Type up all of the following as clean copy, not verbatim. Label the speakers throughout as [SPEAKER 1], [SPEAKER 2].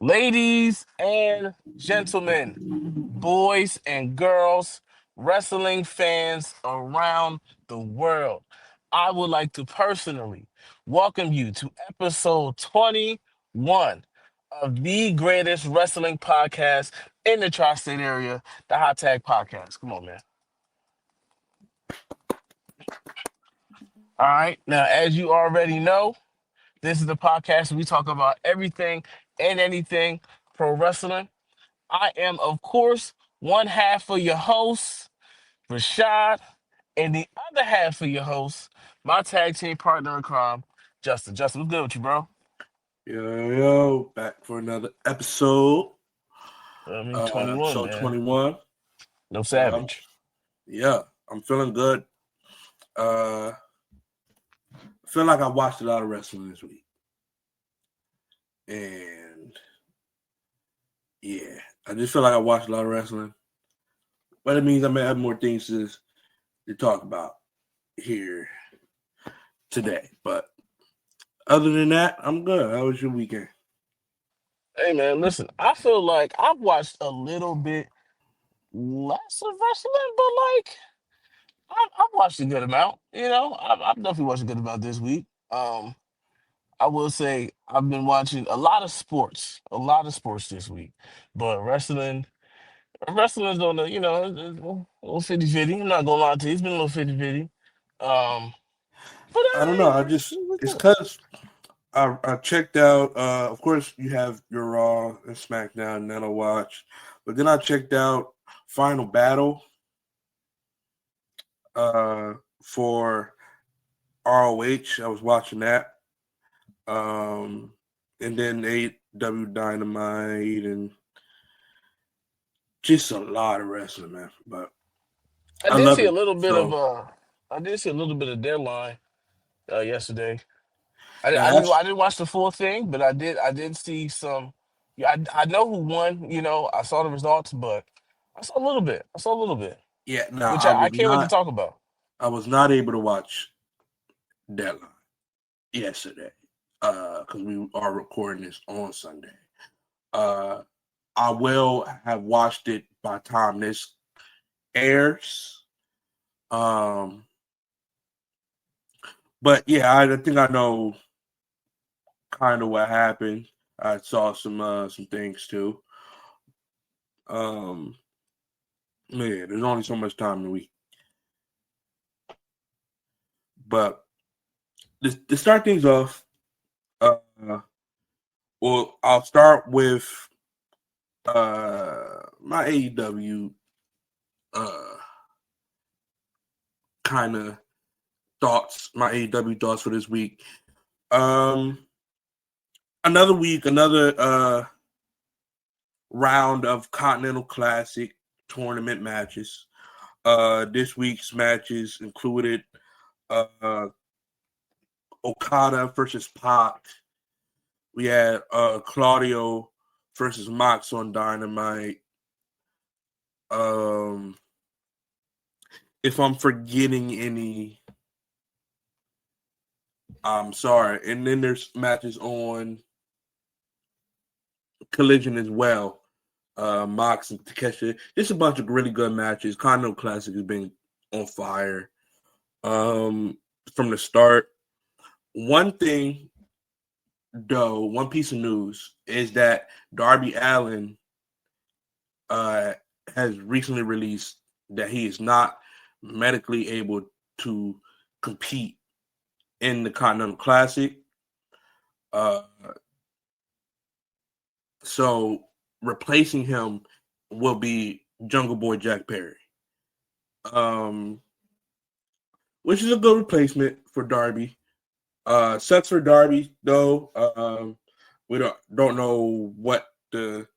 [SPEAKER 1] Ladies and gentlemen, boys and girls, wrestling fans around the world, I would like to personally welcome you to episode 21 of the greatest wrestling podcast in the tri-state area, the Hot Tag Podcast. Come on, man. All right. Now, as you already know, this is the podcast where we talk about everything and anything pro wrestling. I am, of course, one half of your host, Rashaad, and the other half of your host, my tag team partner in crime, Justyn. Justyn, what's good with you, bro?
[SPEAKER 2] Yo, back for another episode.
[SPEAKER 1] 21,
[SPEAKER 2] Episode
[SPEAKER 1] man.
[SPEAKER 2] 21.
[SPEAKER 1] No
[SPEAKER 2] Um,
[SPEAKER 1] savage.
[SPEAKER 2] yeah, I'm feeling good. I feel like I watched a lot of wrestling this week. And yeah, I just feel like I watched a lot of wrestling. But it means I may have more things to talk about here today. But other than that, I'm good. How was your weekend?
[SPEAKER 1] Hey, man, listen, I feel like I've watched a little bit less of wrestling, but like, I've watched a good amount. I've definitely watched a good amount this week. I will say I've been watching a lot of sports this week, but wrestling's on the, it's a little 50-50. I'm not gonna lie to you, it's been a little 50-50. Um, but
[SPEAKER 2] I don't know.
[SPEAKER 1] it's
[SPEAKER 2] It's
[SPEAKER 1] good.
[SPEAKER 2] because I checked out. Of course, you have your Raw and SmackDown, and then I watch. But then I checked out Final Battle for ROH. I was watching that, and then AEW Dynamite, and just a lot of wrestling, man. But
[SPEAKER 1] I
[SPEAKER 2] I
[SPEAKER 1] did
[SPEAKER 2] love
[SPEAKER 1] see a
[SPEAKER 2] it.
[SPEAKER 1] little bit of
[SPEAKER 2] So
[SPEAKER 1] Deadline yesterday.
[SPEAKER 2] now that's
[SPEAKER 1] I didn't watch the full thing, but I did see some. Yeah, I know who won. I saw the results, but I saw a little bit. I saw a little bit,
[SPEAKER 2] yeah. Now
[SPEAKER 1] which I can't wait to talk about.
[SPEAKER 2] I was not able to watch Deadline yesterday because we are recording this on Sunday. Uh, I will have watched it by the time this airs. Um, but yeah, I think I know kind of what happened. I saw some things too. Um, yeah, there's only so much time in the week. But to start things off, uh, well, I'll start with my AEW kind of thoughts, my AEW thoughts for this week. Another week, another round of Continental Classic tournament matches. This week's matches included Okada versus Pac. We had Claudio versus Mox on Dynamite. If I'm forgetting any, I'm sorry. And then there's matches on Collision as well. Mox and Takeshita. Just a bunch of really good matches. Continental Classic has been on fire from the start. One thing, though, one piece of news is that Darby Allin has recently released that he is not medically able to compete in the Continental Classic. So replacing him will be Jungle Boy Jack Perry, which is a good replacement for Darby. Sucks for Darby though. We don't know what the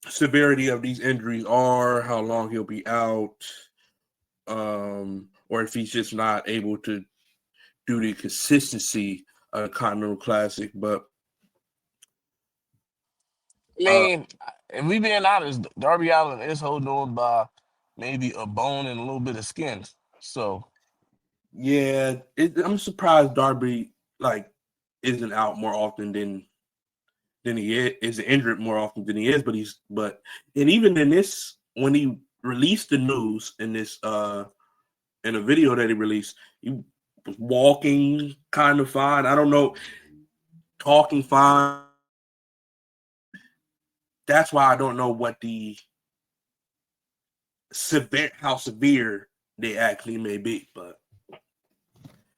[SPEAKER 2] severity of these injuries are, how long he'll be out, or if he's just not able to do the consistency of the Continental Classic. But
[SPEAKER 1] I mean, if we being honest, Darby Allin is holding on by maybe a bone and a little bit of skin. So
[SPEAKER 2] yeah, I'm surprised Darby isn't out more often than than he is injured more often than he is. But even in this, when he released the news in this in a video that he released, he was walking kind of fine. I don't know, talking fine. That's why I don't know what the how severe they actually may be. But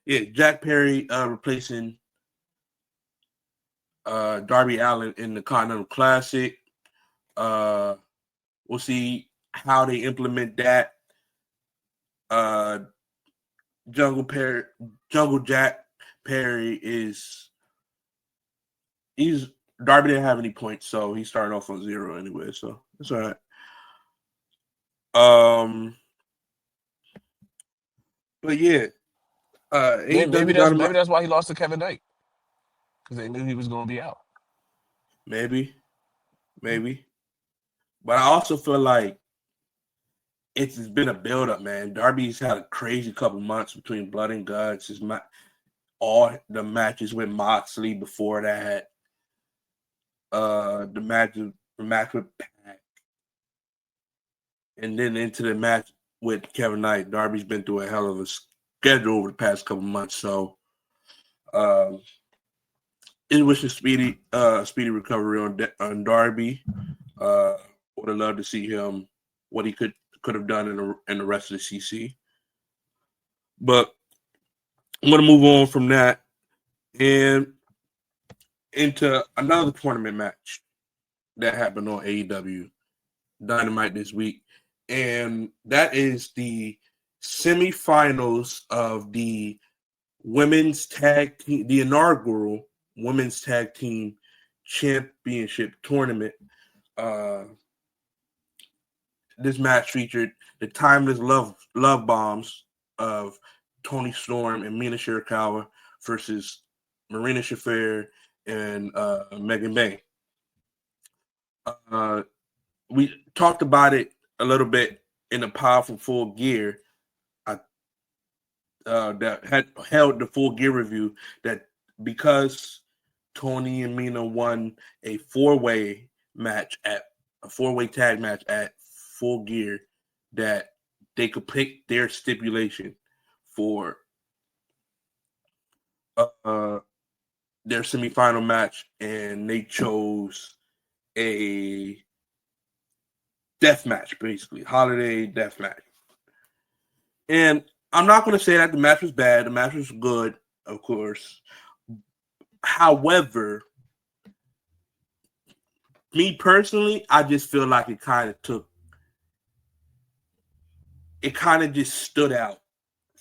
[SPEAKER 2] yeah, Jack Perry replacing Darby Allin in the Continental Classic. We'll see how they implement that. Jungle Jack Perry Darby didn't have any points, so he's starting off on 0 anyway, so it's all right. But yeah,
[SPEAKER 1] maybe that's why he lost to Kevin Knight, because they knew he was going to be out.
[SPEAKER 2] Maybe, but I also feel like it's been a build-up, man. Darby's had a crazy couple months between Blood and Guts. All the matches with Moxley before that. The match with Pac, and then into the match with Kevin Knight. Darby's been through a hell of a schedule over the past couple months, so it was a speedy recovery on Darby. Would have loved to see him what he could have done in the rest of the CC. But I'm going to move on from that and into another tournament match that happened on AEW Dynamite this week. And that is the semifinals of the women's tag team, the inaugural women's tag team championship tournament. This match featured the timeless love bombs of Toni Storm and Mina Shirakawa versus Marina Shafir and Megan Bay. We talked about it a little bit in a powerful Full Gear that had held the Full Gear review, that because Toni and Mina won a four-way tag match at Full Gear, that they could pick their stipulation for their semifinal match, and they chose a death match, basically holiday death match. And I'm not going to say that the match was bad. The match was good, of course. However, me personally, I just feel like it kind of just stood out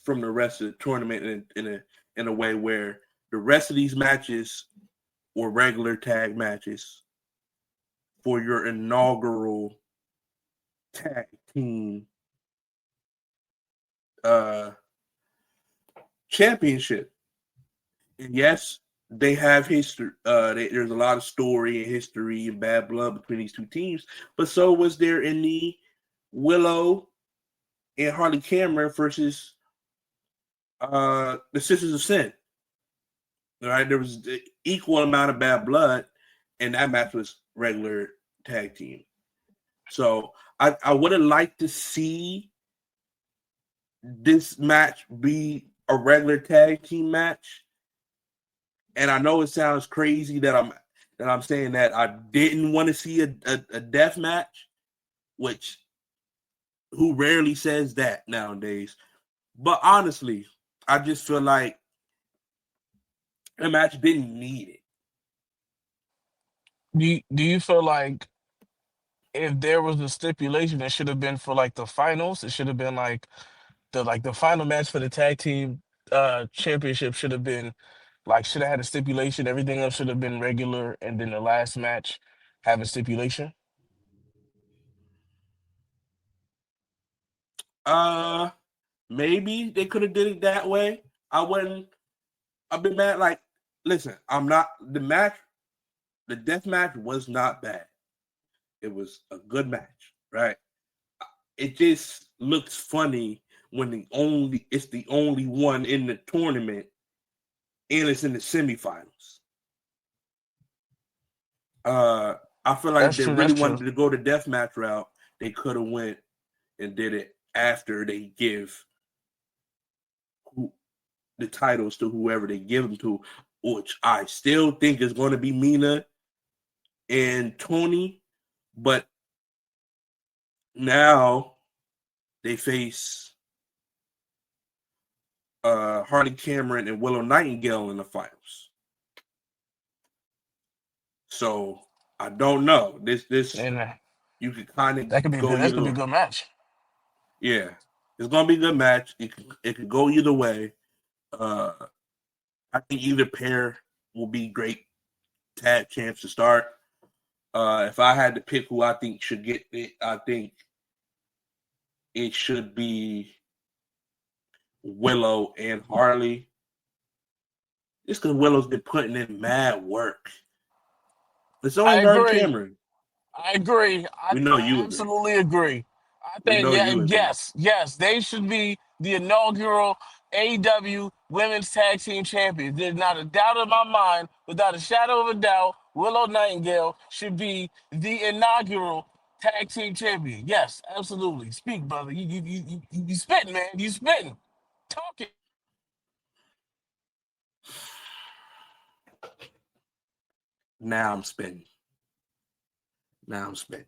[SPEAKER 2] from the rest of the tournament in a way where the rest of these matches were regular tag matches for your inaugural tag team championship. And yes, they have history. There's a lot of story and history and bad blood between these two teams, but so was there in the Willow and Harley Cameron versus the Sisters of Sin. All right, there was the equal amount of bad blood, and that match was regular tag team. So I would have liked to see this match be a regular tag team match. And I know it sounds crazy that I'm saying that I didn't want to see a death match, which who rarely says that nowadays. But honestly, I just feel like the match didn't need
[SPEAKER 1] it. Do you feel like if there was a stipulation, it should have been for like the finals? It should have been like the final match for the tag team championship should have been should have had a stipulation. Everything else should have been regular, and then the last match have a stipulation.
[SPEAKER 2] Maybe they could have did it that way. I've been mad. Like, listen, the death match was not bad. It was a good match, right? It just looks funny when it's the only one in the tournament and it's in the semifinals. I feel like if
[SPEAKER 1] That's
[SPEAKER 2] they
[SPEAKER 1] true.
[SPEAKER 2] really
[SPEAKER 1] That's true.
[SPEAKER 2] wanted to go the deathmatch route, they could have went and did it after they give the titles to whoever they give them to, which I still think is going to be Mina and Tony. But now they face Harley Cameron and Willow Nightingale in the finals. So I don't know. This
[SPEAKER 1] And
[SPEAKER 2] you could kind
[SPEAKER 1] that could
[SPEAKER 2] of
[SPEAKER 1] be
[SPEAKER 2] go
[SPEAKER 1] that could be
[SPEAKER 2] either.
[SPEAKER 1] a good match.
[SPEAKER 2] Yeah, it's gonna be a good match. It could go either way. I think either pair will be great tag champs to start. If I had to pick who I think should get it, I think it should be Willow and Harley. Just because Willow's been putting in mad work. It's only
[SPEAKER 1] I
[SPEAKER 2] her and
[SPEAKER 1] agree.
[SPEAKER 2] Cameron.
[SPEAKER 1] I agree. I
[SPEAKER 2] We know you agree.
[SPEAKER 1] absolutely agree. I
[SPEAKER 2] We
[SPEAKER 1] think
[SPEAKER 2] know you agree.
[SPEAKER 1] yes, they should be the inaugural AEW Women's Tag Team Champions. There's not a doubt in my mind, without a shadow of a doubt, Willow Nightingale should be the inaugural Tag Team Champion. Yes, absolutely. Speak, brother. You spitting, man. You spitting. Talking.
[SPEAKER 2] Now I'm spinning. Now I'm spinning.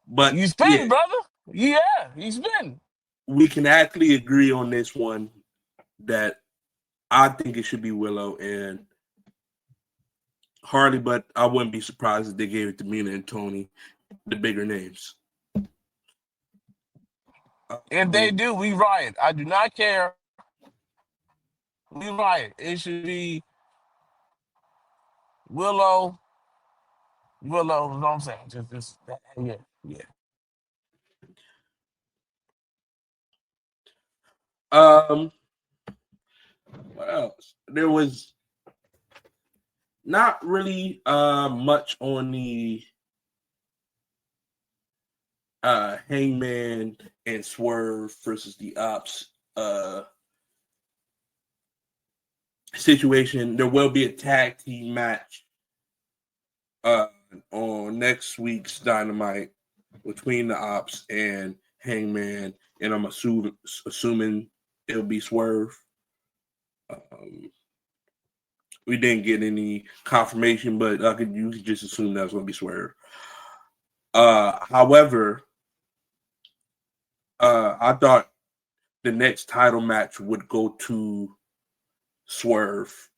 [SPEAKER 2] But
[SPEAKER 1] You
[SPEAKER 2] yeah,
[SPEAKER 1] spitting, brother. Yeah, you spitting.
[SPEAKER 2] we can actually agree on this one that I think it should be Willow and Harley, but I wouldn't be surprised if they gave it to Mina and Tony, the bigger names.
[SPEAKER 1] If they do, we riot. I do not care. We riot. It should be Willow. Willow, you know what I'm saying? Just yeah, yeah.
[SPEAKER 2] Um, what else? There was not really much on the Hangman and Swerve versus the Ops situation. There will be a tag team match on next week's Dynamite between the Ops and Hangman, and I'm assuming it'll be Swerve. We didn't get any confirmation, but you could just assume that's going to be Swerve. However, I thought the next title match would go to Swerve,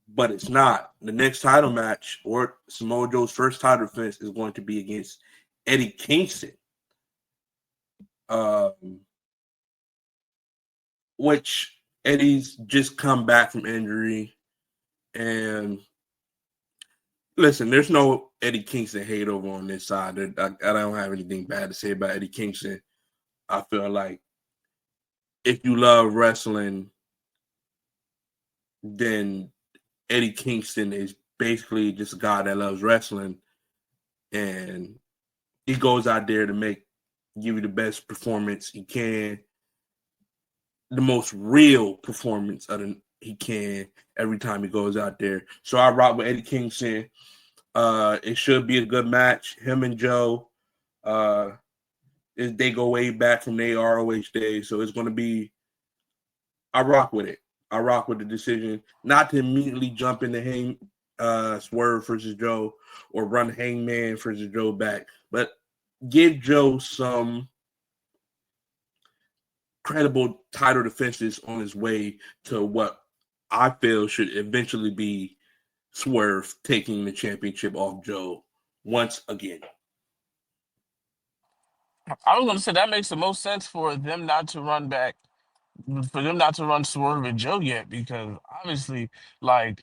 [SPEAKER 2] but it's not. The next title match, or Samoa Joe's first title defense, is going to be against Eddie Kingston, which Eddie's just come back from injury. And listen, there's no Eddie Kingston hate over on this side. I don't have anything bad to say about Eddie Kingston. I feel like if you love wrestling, then Eddie Kingston is basically just a guy that loves wrestling, and he goes out there to give you the best performance he can, the most real performance he can every time he goes out there. So I rock with Eddie Kingston. It should be a good match. Him and Joe, they go way back from their ROH days, so it's going to be. I rock with it. I rock with the decision not to immediately jump into Swerve versus Joe or run Hangman versus Joe back, but give Joe some credible title defenses on his way to what I feel should eventually be Swerve taking the championship off Joe once again.
[SPEAKER 1] I was gonna say that makes the most sense for them not to run back, for them not to run Swerve and Joe yet, because obviously, like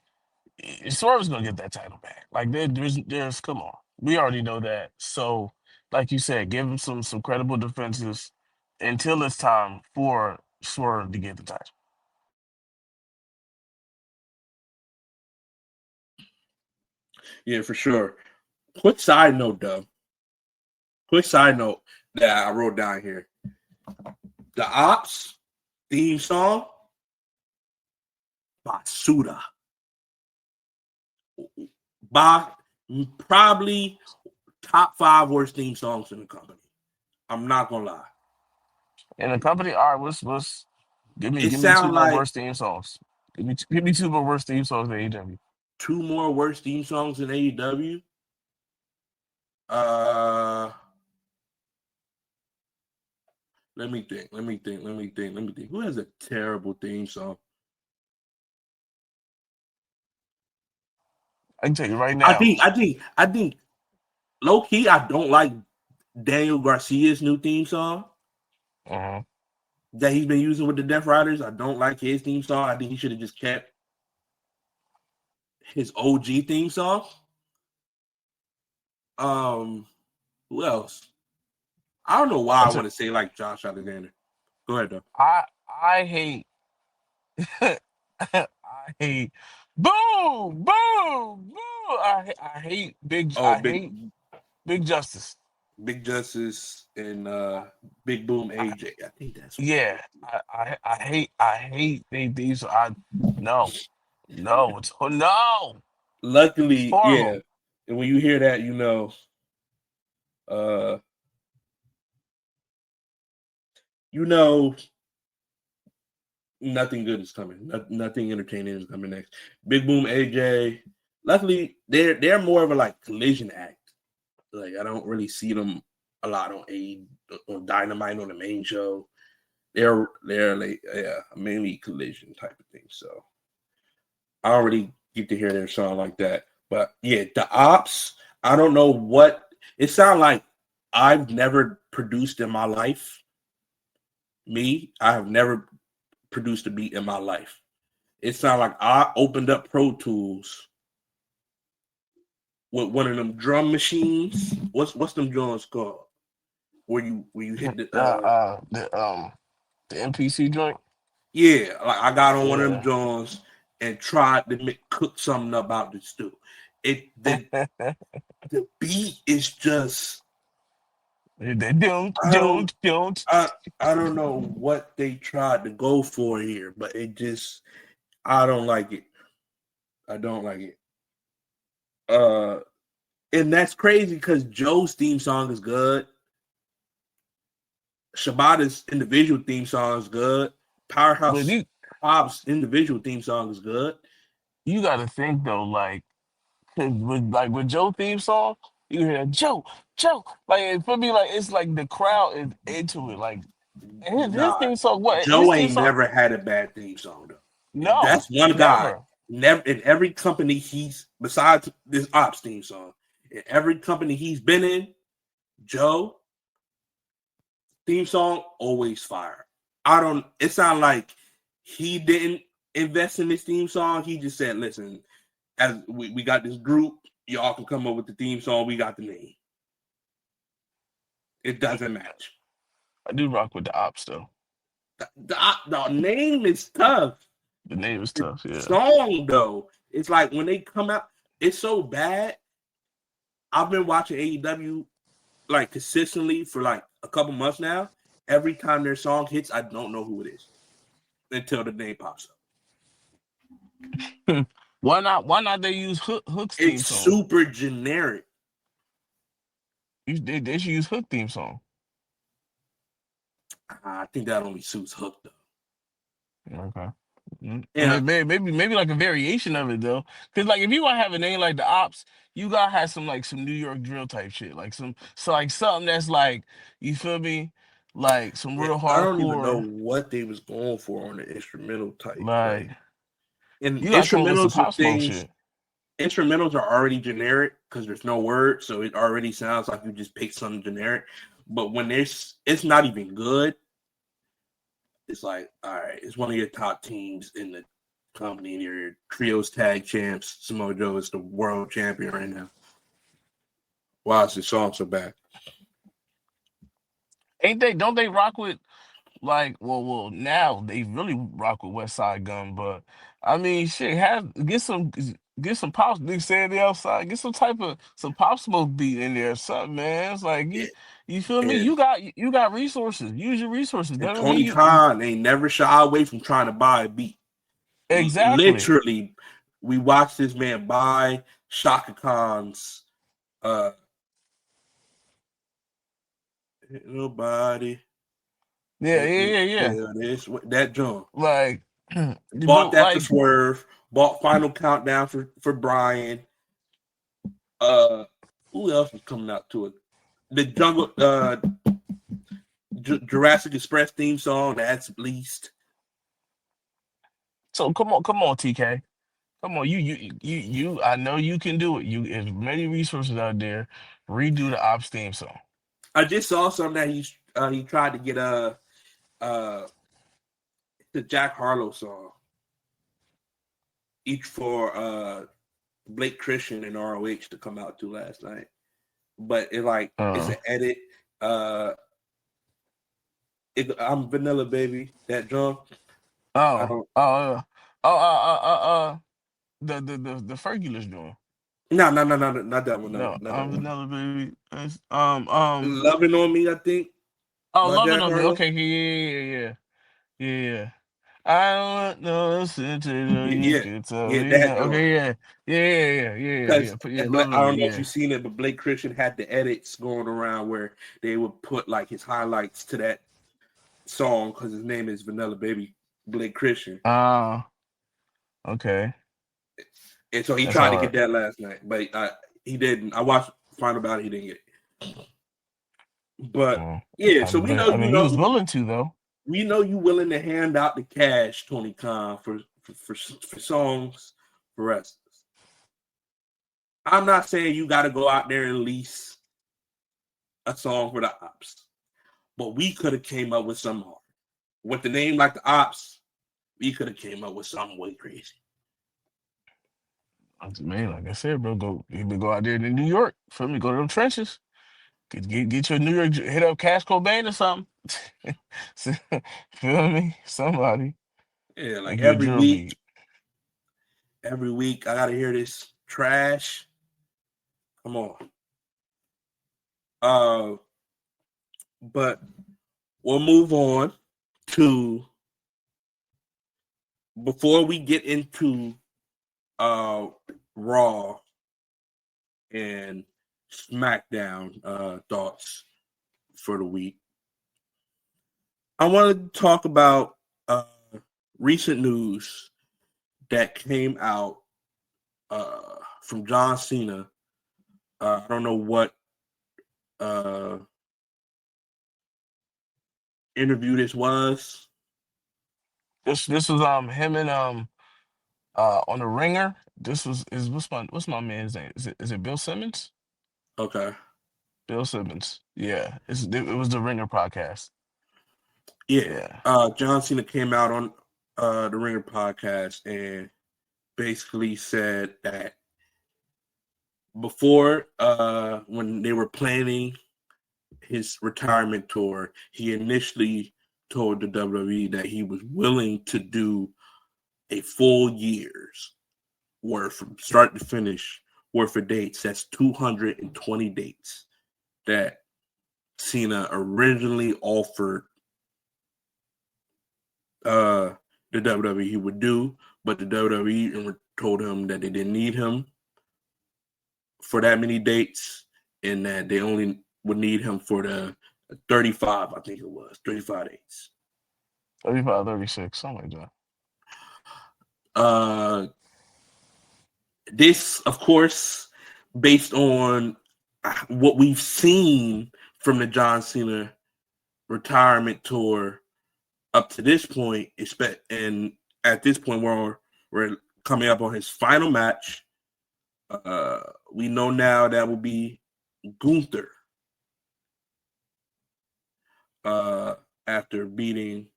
[SPEAKER 1] Swerve's gonna get that title back. Like there's come on, we already know that. So, like you said, give him some credible defenses until it's time for Swerve to get the title.
[SPEAKER 2] Yeah, for sure. Quick side note, though. Quick side note that I wrote down here. The Ops theme song, Basuda. by probably top 5 worst theme songs in the company. I'm not gonna lie.
[SPEAKER 1] In the company, all right, what's give
[SPEAKER 2] It
[SPEAKER 1] me two
[SPEAKER 2] sounds
[SPEAKER 1] more
[SPEAKER 2] like
[SPEAKER 1] worst theme songs. Give me two more worst theme songs in AEW.
[SPEAKER 2] 2 more worst theme songs in AEW. Let me think. Who has a terrible theme song?
[SPEAKER 1] I can tell you right
[SPEAKER 2] I
[SPEAKER 1] now.
[SPEAKER 2] think low key, I don't like Daniel Garcia's new theme song
[SPEAKER 1] Uh-huh.
[SPEAKER 2] that he's been using with the Death Riders. I don't like his theme song. I think he should have just kept his OG theme song. Who else? I don't know why I want to say like Josh Alexander. Go ahead though.
[SPEAKER 1] I hate I hate boom boom boom. I hate
[SPEAKER 2] Oh,
[SPEAKER 1] Big Justice.
[SPEAKER 2] Big Justice and Big Boom AJ. I think that's what it
[SPEAKER 1] Yeah,
[SPEAKER 2] is.
[SPEAKER 1] I hate these. No, it's no, it's
[SPEAKER 2] Luckily, yeah.
[SPEAKER 1] horrible.
[SPEAKER 2] And when you hear that, uh, you know nothing good is coming. Nothing entertaining is coming next. Big Boom AJ. Luckily, they're more of a like collision act. Like I don't really see them a lot on Dynamite on the main show. They're like mainly collision type of thing. So I don't really get to hear their song like that. But yeah, the ops, I don't know what it sounds like. I've never produced in my life. I have never produced a beat in my life. It sounds like I opened up Pro Tools with one of them drum machines. What's them drums called? Where you hit
[SPEAKER 1] The NPC joint.
[SPEAKER 2] yeah, like I got on one of them
[SPEAKER 1] Yeah.
[SPEAKER 2] drums and tried to cook something up out the stew. The beat is just
[SPEAKER 1] They don't.
[SPEAKER 2] I don't know what they tried to go for here, but I don't like it. I don't like it. And that's crazy because Joe's theme song is good. Shibata's individual theme song is good.
[SPEAKER 1] But
[SPEAKER 2] Powerhouse Hobbs' individual theme song is good.
[SPEAKER 1] you got to think though, like, 'cause with Joe theme song, you hear Joe, like for me, like it's like the crowd is into it. Like and his
[SPEAKER 2] Nah,
[SPEAKER 1] theme song, what his
[SPEAKER 2] Joe
[SPEAKER 1] theme
[SPEAKER 2] ain't
[SPEAKER 1] song?
[SPEAKER 2] never had a bad theme song though.
[SPEAKER 1] No,
[SPEAKER 2] That's one guy.
[SPEAKER 1] never.
[SPEAKER 2] Never in every company he's besides this ops theme song. In every company he's been in, Joe theme song always fire. It sounds like he didn't invest in this theme song. He just said, listen, as we got this group, y'all can come up with the theme song. We got the name. It doesn't match.
[SPEAKER 1] I do rock with the ops though.
[SPEAKER 2] The name is tough.
[SPEAKER 1] The name is
[SPEAKER 2] The
[SPEAKER 1] tough. Yeah.
[SPEAKER 2] song though, it's like when they come out, it's so bad. I've been watching AEW like consistently for like a couple months now. Every time their song hits, I don't know who it is until the name pops up.
[SPEAKER 1] Why not? Why not? They use Hook's theme
[SPEAKER 2] It's
[SPEAKER 1] song.
[SPEAKER 2] super generic.
[SPEAKER 1] They should use Hook theme song.
[SPEAKER 2] I think that only suits Hook though.
[SPEAKER 1] Okay.
[SPEAKER 2] Yeah,
[SPEAKER 1] Maybe like a variation of it though, because like if you want to have a name like the Ops, you gotta have some New York drill type shit, like something that's like, you feel me, like some real
[SPEAKER 2] I don't even know
[SPEAKER 1] hardcore.
[SPEAKER 2] what they was going for on the instrumental type.
[SPEAKER 1] Like
[SPEAKER 2] And
[SPEAKER 1] you gotta come up with some
[SPEAKER 2] instrumentals
[SPEAKER 1] Pop
[SPEAKER 2] with
[SPEAKER 1] Smoke
[SPEAKER 2] things.
[SPEAKER 1] shit.
[SPEAKER 2] Instrumentals are already generic because there's no word, so it already sounds like you just picked something generic. But when it's not even good, it's like, all right, it's one of your top teams in the company, and your trios tag champs. Samoa Joe is the world champion right now. Why is this song so bad?
[SPEAKER 1] Ain't they? Don't they rock with like? Well, now they really rock with West Side Gun, but I mean, shit, get some pop. They say the outside, get some Pop Smoke beat in there, or something, man. It's like
[SPEAKER 2] Yeah.
[SPEAKER 1] you feel me?
[SPEAKER 2] And,
[SPEAKER 1] You got resources. Use your resources. That
[SPEAKER 2] and
[SPEAKER 1] don't mean
[SPEAKER 2] Tony
[SPEAKER 1] you
[SPEAKER 2] Khan ain't never shy away from trying to buy a beat.
[SPEAKER 1] exactly.
[SPEAKER 2] Literally, we watched this man buy Shaka Khan's nobody make me
[SPEAKER 1] Yeah.
[SPEAKER 2] feel this that joint.
[SPEAKER 1] Like,
[SPEAKER 2] Bought
[SPEAKER 1] but
[SPEAKER 2] that for
[SPEAKER 1] like,
[SPEAKER 2] Swerve. Bought Final Countdown for Brian. Who else was coming out to it? The Jungle Jurassic Express theme song. That's least.
[SPEAKER 1] so come on, TK. Come on, you. I know you can do it. You, there's many resources out there. Redo the Ops theme song.
[SPEAKER 2] I just saw something that he tried to get the Jack Harlow song. Each for Blake Christian and ROH to come out to last night. But it's an edit. I'm Vanilla Baby, that drum. I
[SPEAKER 1] Oh,
[SPEAKER 2] don't
[SPEAKER 1] the Fergulous doing.
[SPEAKER 2] no, not that one,
[SPEAKER 1] No,
[SPEAKER 2] not that
[SPEAKER 1] I'm
[SPEAKER 2] one.
[SPEAKER 1] Vanilla Baby.
[SPEAKER 2] Loving on Me, I think,
[SPEAKER 1] Oh,
[SPEAKER 2] by
[SPEAKER 1] loving
[SPEAKER 2] Jack
[SPEAKER 1] on me.
[SPEAKER 2] Harlow.
[SPEAKER 1] Okay, yeah. I don't know you
[SPEAKER 2] Yeah,
[SPEAKER 1] can tell
[SPEAKER 2] yeah,
[SPEAKER 1] me
[SPEAKER 2] that
[SPEAKER 1] now.
[SPEAKER 2] drum.
[SPEAKER 1] Okay, yeah.
[SPEAKER 2] Because
[SPEAKER 1] Put yeah,
[SPEAKER 2] I
[SPEAKER 1] loving on
[SPEAKER 2] don't
[SPEAKER 1] me.
[SPEAKER 2] know if
[SPEAKER 1] Yeah.
[SPEAKER 2] you've seen it, but Blake Christian had the edits going around where they would put like his highlights to that song because his name is Vanilla Baby Blake Christian.
[SPEAKER 1] Okay.
[SPEAKER 2] And so he
[SPEAKER 1] That's
[SPEAKER 2] tried to get
[SPEAKER 1] hard.
[SPEAKER 2] that last night, but he didn't. I watched Find About It, he didn't get it. But yeah, so we know
[SPEAKER 1] I mean, he was willing to though.
[SPEAKER 2] we know you willing to hand out the cash, Tony Khan, for songs for wrestlers. I'm not saying you got to go out there and lease a song for the Ops, but we could have came up with some hard. With the name like the Ops, we could have came up with something way crazy.
[SPEAKER 1] Man, like I said, bro, go out there to New York. Feel me? Go to them trenches. Get your New York, hit up Cash Cobain or something. Feel me? Somebody
[SPEAKER 2] Yeah, like
[SPEAKER 1] make you a drill beat.
[SPEAKER 2] every week I gotta hear this trash. Come on. But we'll move on to before we get into Raw and SmackDown thoughts for the week. I want to talk about recent news that came out from John Cena. I don't know what interview this was.
[SPEAKER 1] This was him and on the Ringer. This was is what's my man's name? Is it Bill Simmons?
[SPEAKER 2] Okay.
[SPEAKER 1] Bill Simmons. Yeah, it was the Ringer podcast.
[SPEAKER 2] Yeah.
[SPEAKER 1] Yeah.
[SPEAKER 2] John Cena came out on the Ringer podcast and basically said that before when they were planning his retirement tour, he initially told the WWE that he was willing to do a full year's worth from start to finish worth of dates. That's 220 dates that Cena originally offered the WWE he would do, but the WWE told him that they didn't need him for that many dates and that they only would need him for the 35, I think it was, 35 dates.
[SPEAKER 1] 35, 36, something like that.
[SPEAKER 2] This, of course, based on what we've seen from the John Cena retirement tour up to this point, and at this point we're coming up on his final match. We know now that will be Gunther after beating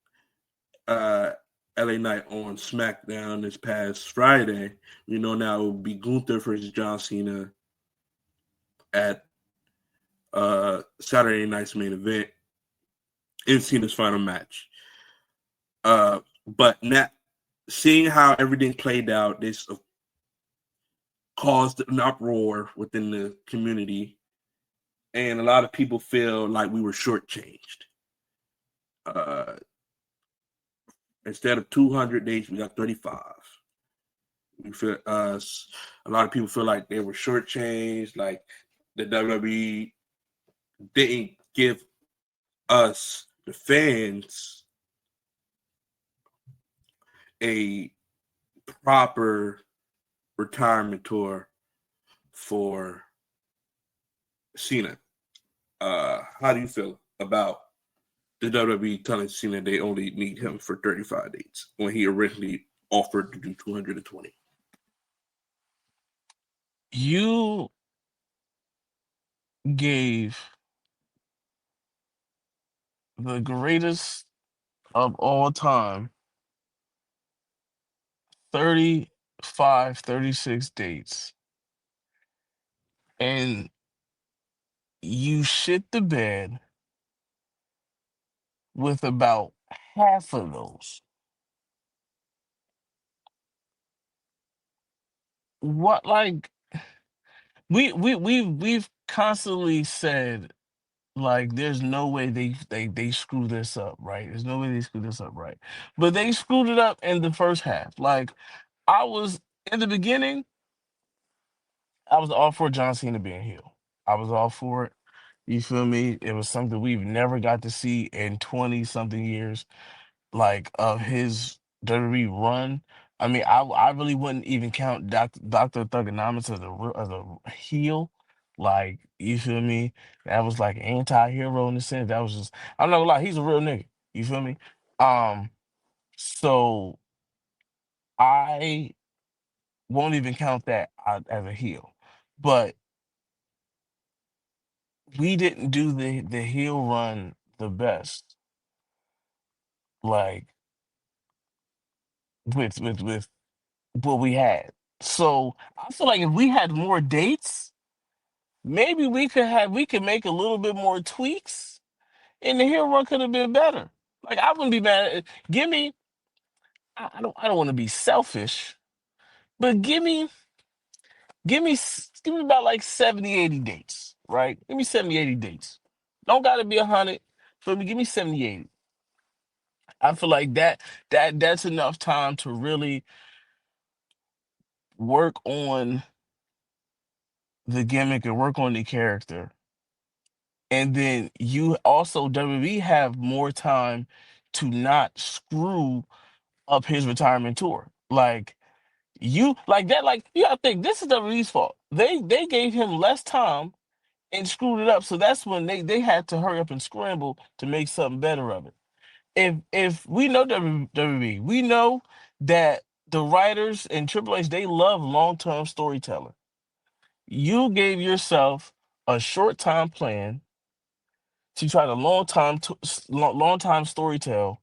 [SPEAKER 2] LA Knight on SmackDown this past Friday. We know now it will be Gunther versus John Cena at Saturday night's main event in Cena's final match. But now, seeing how everything played out, this caused an uproar within the community, and a lot of people feel like we were shortchanged. Instead of 200 days, we got 35. We feel a lot of people feel like they were shortchanged, like the WWE didn't give us the fans a proper retirement tour for Cena. How do you feel about the WWE telling Cena they only need him for 35 dates when he originally offered to do 220?
[SPEAKER 1] You gave the greatest of all time 35, 36 dates, and you shit the bed with about half of those. What, like, we've constantly said, like, there's no way they screw this up, right? There's no way they screw this up, right? But they screwed it up in the first half. Like, I was in the beginning, I was all for John Cena being heel. I was all for it. You feel me? It was something we've never got to see in 20 something years, like, of his WWE run. I mean, I really wouldn't even count Dr. Thugonomics as a heel. Like, you feel me? That was like anti-hero in a sense. That was just, I'm not gonna lie, he's a real nigga. You feel me? Um, so I won't even count that as a heel. But we didn't do the heel run the best, like, with what we had. So I feel like if we had more dates, maybe we could make a little bit more tweaks, and the heel run could have been better. Like, I wouldn't be mad at, give me, I don't want to be selfish, but give me about like 70, 80 dates, right? Give me 70, 80 dates. Don't gotta be 100. For me, give me 70, 80. I feel like that's enough time to really work on the gimmick and work on the character. And then you also, WWE, have more time to not screw up his retirement tour. Like, you like that, like, you gotta think this is WWE's fault. They gave him less time and screwed it up. So that's when they had to hurry up and scramble to make something better of it. If we know WWE, we know that the writers and Triple H, they love long-term storytelling. You gave yourself a short time plan to try to long time storytell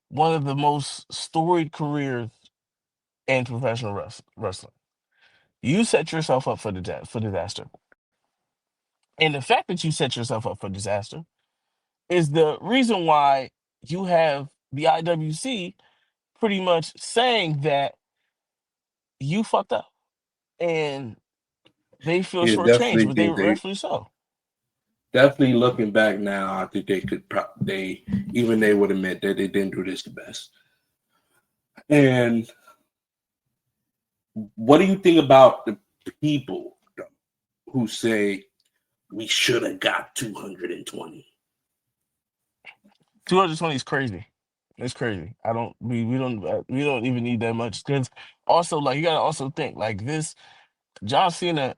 [SPEAKER 1] one of the most storied careers in professional wrestling. You set yourself up for disaster, and the fact that you set yourself up for disaster is the reason why you have the IWC pretty much saying that you fucked up, and they feel
[SPEAKER 2] Yeah,
[SPEAKER 1] shortchanged,
[SPEAKER 2] definitely
[SPEAKER 1] but they
[SPEAKER 2] think they
[SPEAKER 1] rightfully so.
[SPEAKER 2] definitely looking back now. I think they would admit that they didn't do this the best. And what do you think about the people who say we should have got 220?
[SPEAKER 1] 220 is crazy. It's crazy. I don't we don't even need that much, because also, like, you gotta also think like this. John Cena,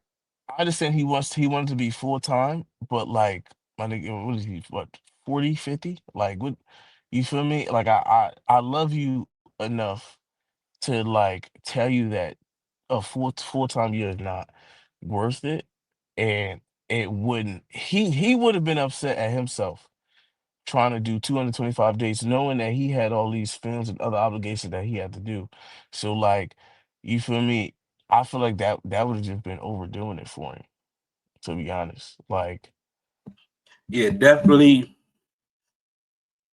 [SPEAKER 1] I understand he wanted to be full time, but, like, my nigga, what is he? What, 40, 50? Like, what, you feel me? Like, I love you enough to, like, tell you that a full time year is not worth it, and it wouldn't. He would have been upset at himself trying to do 225 days, knowing that he had all these films and other obligations that he had to do. So, like, you feel me? I feel like that would have just been overdoing it for him, to be honest. Like,
[SPEAKER 2] Yeah, definitely.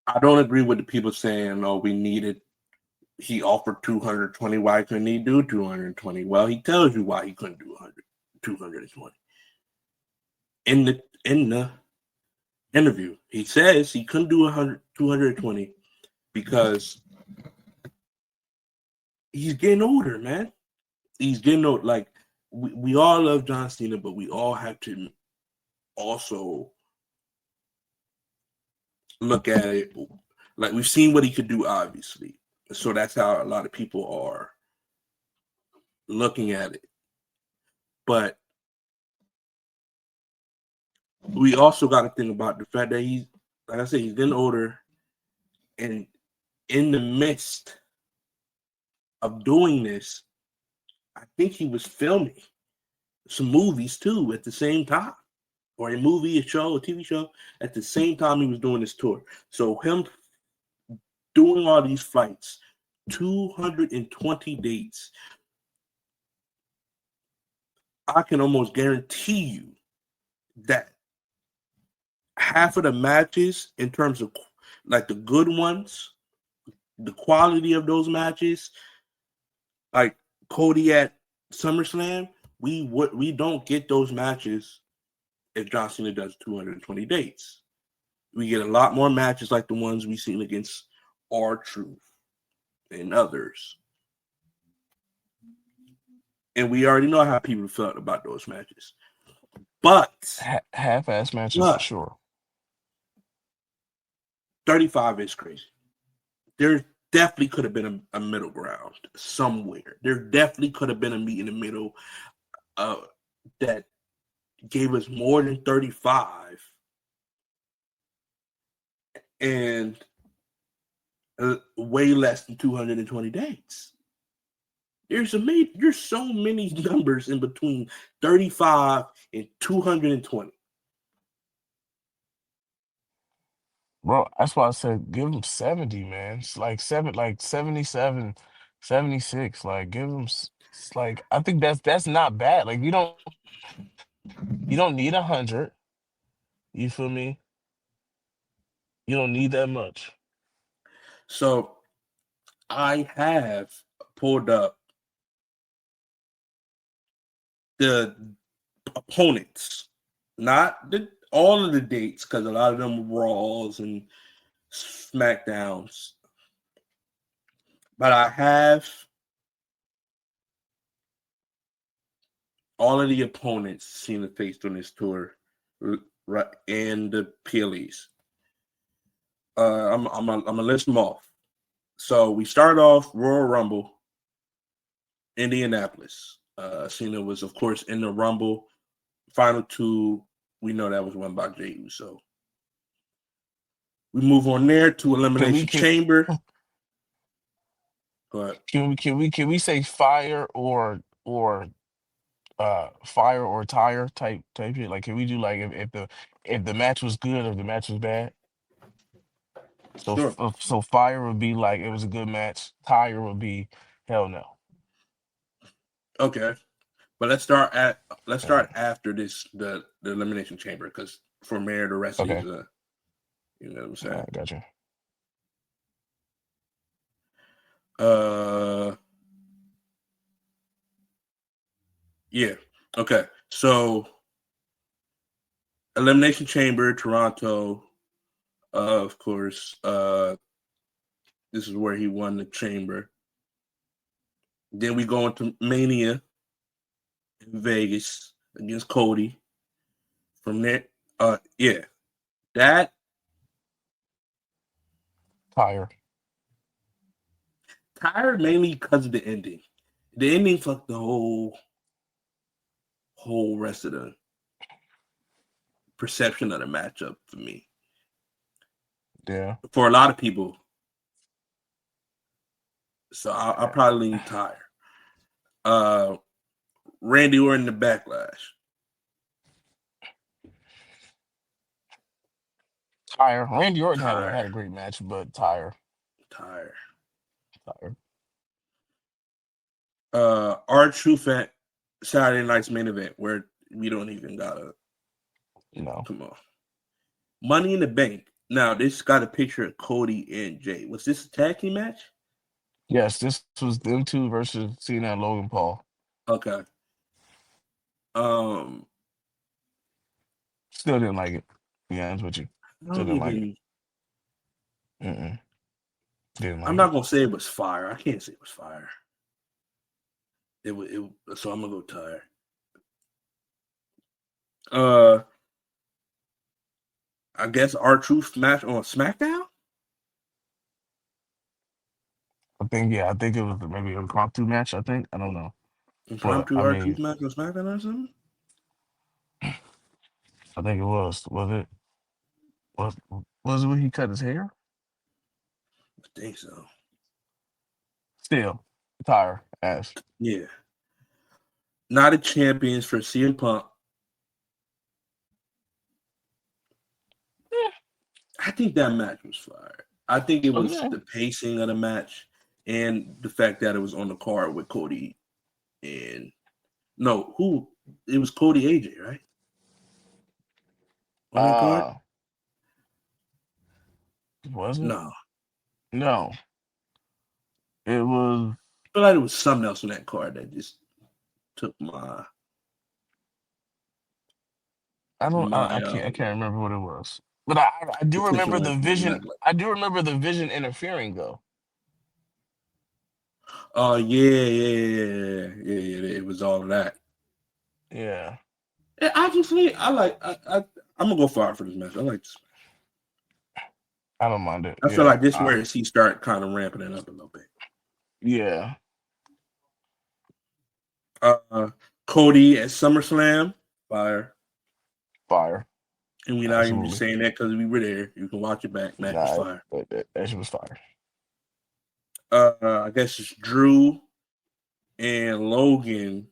[SPEAKER 2] I don't agree with the people saying, "Oh, we needed." He offered 220. Why couldn't he do 220? Well, he tells you why he couldn't do 220 in the interview. He says he couldn't do 220 because he's getting older, man. he's getting like we all love John Cena, but we all have to also look at it like we've seen what he could do, obviously. So that's how a lot of people are looking at it. But we also got to think about the fact that he's, like I said, he's getting older, and in the midst of doing this, I think he was filming some movies too at the same time, or a movie, a show, a TV show at the same time he was doing this tour. So him doing all these fights, 220 dates, I can almost guarantee you that half of the matches, in terms of like the good ones, the quality of those matches, like Cody at SummerSlam, we don't get those matches if John Cena does 220 dates. We get a lot more matches like the ones we've seen against R-Truth and others. And we already know how people felt about those matches. But
[SPEAKER 1] half-ass matches for sure.
[SPEAKER 2] 35 is crazy. There definitely could have been a middle ground somewhere. There definitely could have been a meet in the middle that gave us more than 35 and way less than 220 dates. There's so many numbers in between 35 and 220.
[SPEAKER 1] Bro, that's why I said give him 70, man. It's like 77, 76. Like give him like I think that's not bad. Like you don't need 100. You feel me? You don't need that much.
[SPEAKER 2] So I have pulled up the opponents, not all of the dates, because a lot of them were Raws and SmackDowns. But I have all of the opponents Cena faced on this tour, right, and the PLEs. I'm gonna list them off. So we start off Royal Rumble, Indianapolis. Cena was, of course, in the Rumble. Final two, we know that was won by Jey Uso. We move on there to Elimination Chamber. But
[SPEAKER 1] can we say fire or tire type shit? Like can we do like if the match was good or the match was bad? So
[SPEAKER 2] sure.
[SPEAKER 1] So fire would be like it was a good match. Tire would be hell no.
[SPEAKER 2] Okay, but let's start after the Elimination Chamber, because for Mayor the rest of these, you know what I'm saying?
[SPEAKER 1] I gotcha.
[SPEAKER 2] Yeah. Okay. So Elimination Chamber, Toronto. Of course, this is where he won the Chamber. Then we go into Mania in Vegas against Cody. From there, yeah, that
[SPEAKER 1] Tire
[SPEAKER 2] mainly because of the ending. The ending fucked the whole rest of the perception of the matchup for me.
[SPEAKER 1] Yeah.
[SPEAKER 2] For a lot of people. So I'll probably lean Tire. Randy Orton the Backlash.
[SPEAKER 1] Tire. Randy Orton had a great match, but Tire.
[SPEAKER 2] R-Truth at Saturday Night's Main Event, where we don't even gotta. Come on. Money in the Bank. Now this got a picture of Cody and Jay. Was this a tag team match?
[SPEAKER 1] Yes, this was them two versus Cena and Logan Paul.
[SPEAKER 2] Okay.
[SPEAKER 1] Still didn't like it. To be honest with you. Still didn't like it. Didn't like
[SPEAKER 2] I'm not gonna say it was fire. I can't say it was fire. So I'm gonna go tire. I guess R-Truth match on SmackDown.
[SPEAKER 1] I think it was maybe an impromptu match. I don't know, but
[SPEAKER 2] Impromptu
[SPEAKER 1] I
[SPEAKER 2] R-Truth
[SPEAKER 1] mean,
[SPEAKER 2] match on SmackDown or something.
[SPEAKER 1] I think it was. Was it when he cut his hair?
[SPEAKER 2] I think so.
[SPEAKER 1] Still, tire ass.
[SPEAKER 2] Yeah. Not a champions for CM Punk.
[SPEAKER 1] Yeah.
[SPEAKER 2] I think that match was fire. I think it was
[SPEAKER 1] Okay.
[SPEAKER 2] the pacing of the match and the fact that it was on the card with Cody and it was Cody AJ, right? On that card?
[SPEAKER 1] Was it?
[SPEAKER 2] No.
[SPEAKER 1] No. It was.
[SPEAKER 2] I feel like it was something else on that card that just took my
[SPEAKER 1] I can't remember what it was. But I do
[SPEAKER 2] attention
[SPEAKER 1] remember
[SPEAKER 2] away
[SPEAKER 1] the
[SPEAKER 2] from the
[SPEAKER 1] vision.
[SPEAKER 2] match.
[SPEAKER 1] I do remember the vision interfering though.
[SPEAKER 2] Oh yeah. It was all of that.
[SPEAKER 1] Yeah.
[SPEAKER 2] And obviously, I'm gonna go far for this match. I like this match.
[SPEAKER 1] I don't mind it.
[SPEAKER 2] I feel
[SPEAKER 1] Yeah.
[SPEAKER 2] like this where he start kind of ramping it up a little bit.
[SPEAKER 1] Yeah.
[SPEAKER 2] Cody at SummerSlam, fire.
[SPEAKER 1] Fire.
[SPEAKER 2] And we're not even just
[SPEAKER 1] Absolutely.
[SPEAKER 2] saying that because we were there. You can watch it back. Match was fire.
[SPEAKER 1] That shit was fire.
[SPEAKER 2] I guess it's Drew and Logan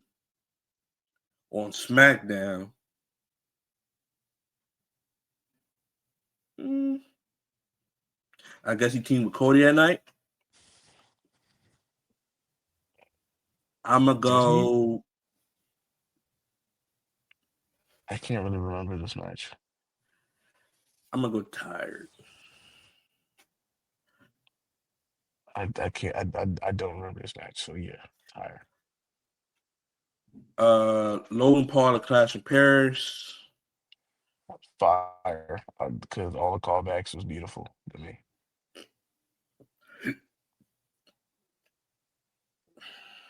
[SPEAKER 2] on SmackDown. I guess he teamed with Cody that night. I'm gonna go.
[SPEAKER 1] I can't really remember this match.
[SPEAKER 2] I'm gonna go tired.
[SPEAKER 1] I can't. I don't remember this match. So yeah, tired.
[SPEAKER 2] Logan Paul, at Clash in Paris.
[SPEAKER 1] Fire. Because all the callbacks was beautiful to me.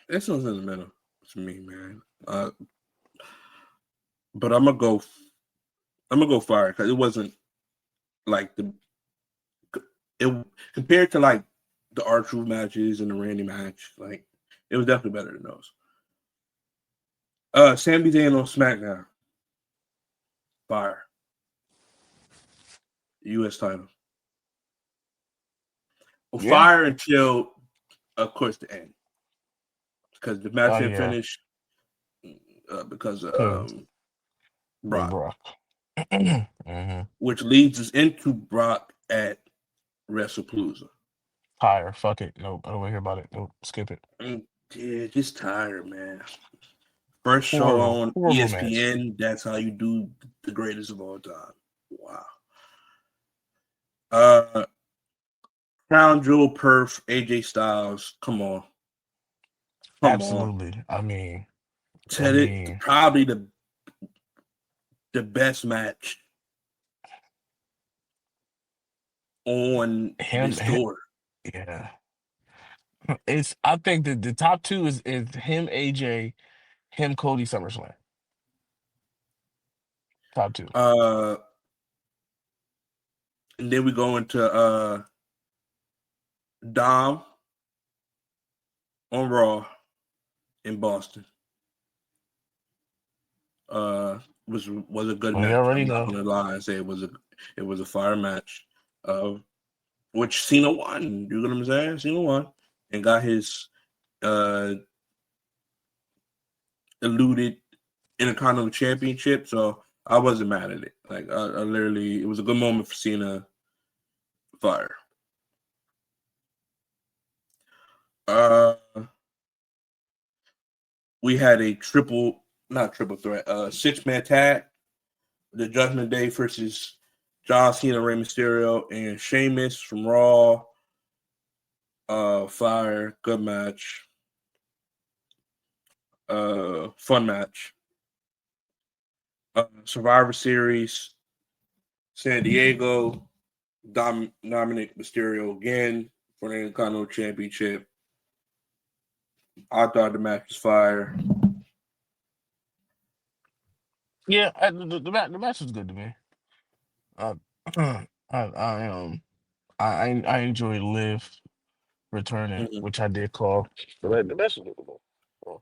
[SPEAKER 2] This one's in the middle to me, man. But I'm gonna go fire because it wasn't like it compared to like the R-Truth matches and the Randy match. Like it was definitely better than those. Sami Zayn on SmackDown, fire. U.S. title, fire until of course the end because the match didn't finish because of Brock.
[SPEAKER 1] Mm-hmm.
[SPEAKER 2] Which leads us into Brock at WrestlePalooza.
[SPEAKER 1] Tired. Fuck it. Nope. I don't want to hear about it. Nope. Skip it.
[SPEAKER 2] Yeah, just tired, man. First show on ESPN. Match. That's how you do the greatest of all time. Wow. Crown Jewel, Perf, AJ Styles. Come on.
[SPEAKER 1] Absolutely.
[SPEAKER 2] On.
[SPEAKER 1] I mean,
[SPEAKER 2] probably the best match on this tour.
[SPEAKER 1] Yeah. I think that the top two is him, AJ, him, Cody, SummerSlam. Top two.
[SPEAKER 2] And then we go into Dom on Raw in Boston. Was a good match. I'm not gonna lie and say it was a fire match. Which Cena won. You know what I'm saying? Cena won and got his eluded Intercontinental Championship. So I wasn't mad at it. Like I literally, it was a good moment for Cena. Fire. We had a not triple threat, 6-man tag. The Judgment Day versus John Cena, Rey Mysterio, and Sheamus from Raw. Fire, good match. Fun match. Survivor Series, San Diego, Dominic Mysterio again for the Intercontinental Championship. I thought the match was fire.
[SPEAKER 1] Yeah, the match was good to me. Uh, I enjoyed Liv returning,
[SPEAKER 2] Mm-hmm.
[SPEAKER 1] which I did call. But the match was good. Oh.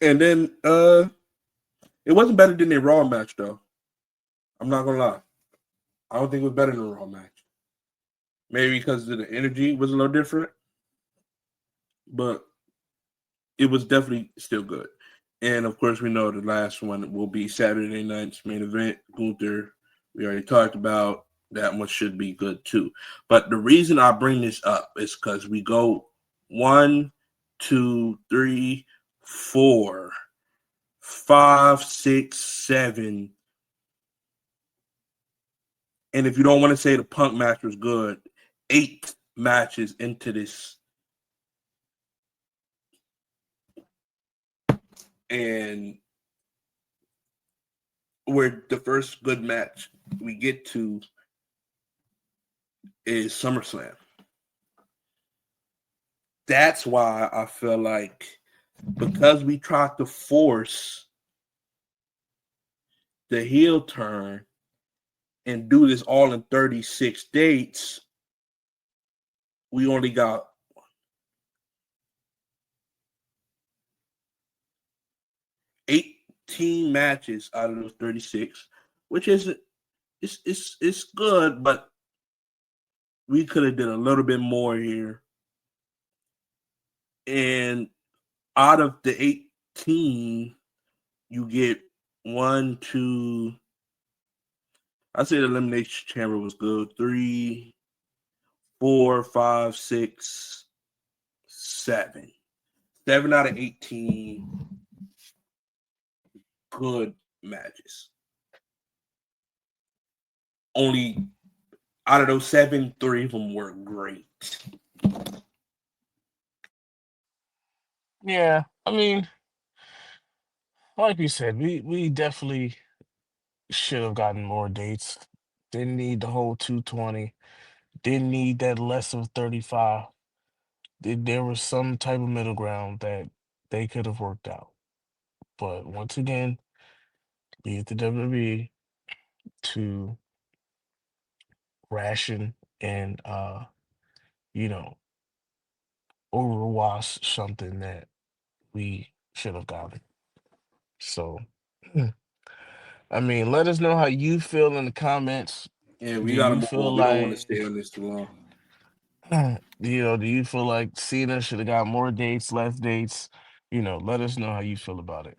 [SPEAKER 2] And then it wasn't better than the Raw match though. I'm not gonna lie. I don't think it was better than the Raw match. Maybe because the energy was a little different, but it was definitely still good. And of course, we know the last one will be Saturday night's main event. Gunther, we already talked about that one, should be good too. But the reason I bring this up is because we go 1, 2, 3, 4, 5, 6, 7. And if you don't want to say the Punk match was good, 8 matches into this. And where the first good match we get to is SummerSlam. That's why I feel like because we tried to force the heel turn and do this all in 36 dates, we only got 18 matches out of those 36, which is it's good, but we could have did a little bit more here. And out of the 18, you get 1, 2. I say the Elimination Chamber was good. 3, 4, 5, 6, 7. 7 out of 18 good matches. Only out of those 7, 3 of them were great.
[SPEAKER 1] Yeah, I mean, like we said, we definitely should have gotten more dates. Didn't need the whole 220. Didn't need that less of 35. There was some type of middle ground that they could have worked out. But once again, leave the WWE to ration and you know, overwash something that we should have gotten. So I mean, let us know how you feel in the comments.
[SPEAKER 2] Yeah, we
[SPEAKER 1] Do
[SPEAKER 2] gotta
[SPEAKER 1] you
[SPEAKER 2] move
[SPEAKER 1] feel
[SPEAKER 2] on. We don't want to
[SPEAKER 1] like
[SPEAKER 2] stay on this too long.
[SPEAKER 1] do you feel like Cena should have got more dates, less dates? Let us know how you feel about it.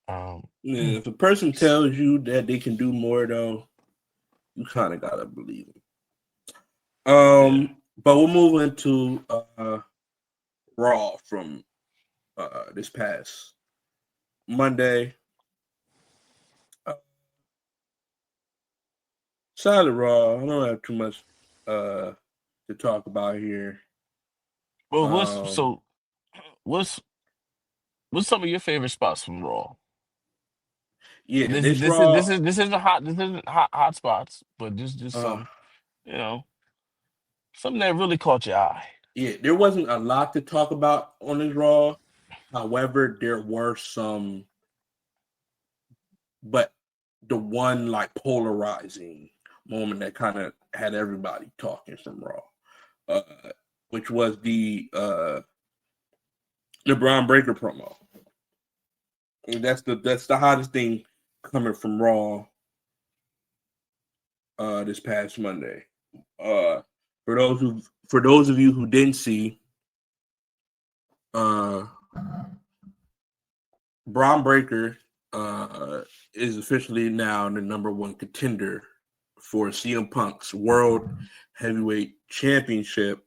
[SPEAKER 1] Um,
[SPEAKER 2] Yeah, if a person tells you that they can do more, though, you kind of gotta believe them.
[SPEAKER 1] yeah.
[SPEAKER 2] But we'll move into Raw from this past Monday. Solid Raw. I don't have too much to talk about here.
[SPEAKER 1] Well,
[SPEAKER 2] Um,
[SPEAKER 1] what's what's some of your favorite spots from Raw?
[SPEAKER 2] yeah,
[SPEAKER 1] This is
[SPEAKER 2] this
[SPEAKER 1] this is
[SPEAKER 2] Raw.
[SPEAKER 1] this is this isn't hot spots, but just
[SPEAKER 2] Uh,
[SPEAKER 1] some, you know, something that really caught your eye.
[SPEAKER 2] yeah, there wasn't a lot to talk about on this Raw. However, there were some, but the one like polarizing moment that kind of had everybody talking from Raw, which was the Bron Breakker promo. And that's the hottest thing coming from Raw this past Monday. Uh, for those of you who didn't see, uh, Bron Breakker is officially now the number 1 contender for CM Punk's World Heavyweight Championship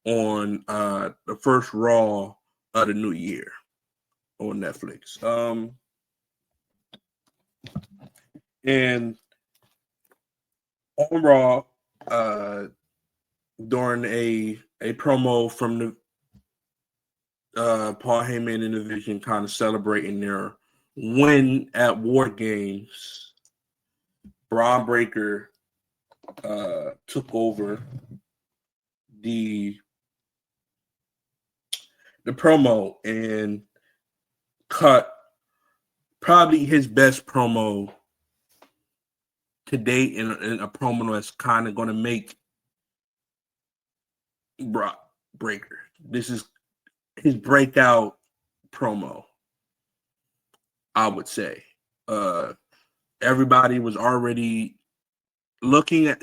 [SPEAKER 2] on the first Raw of the new year on Netflix. And on Raw, during a promo from the Paul Heyman and the Vision, kind of celebrating their win at War Games, Bron Breakker took over the the promo and cut probably his best promo to date in a promo that's kind of going to make Bron Breakker. This is his breakout promo, I would say. Everybody was already looking at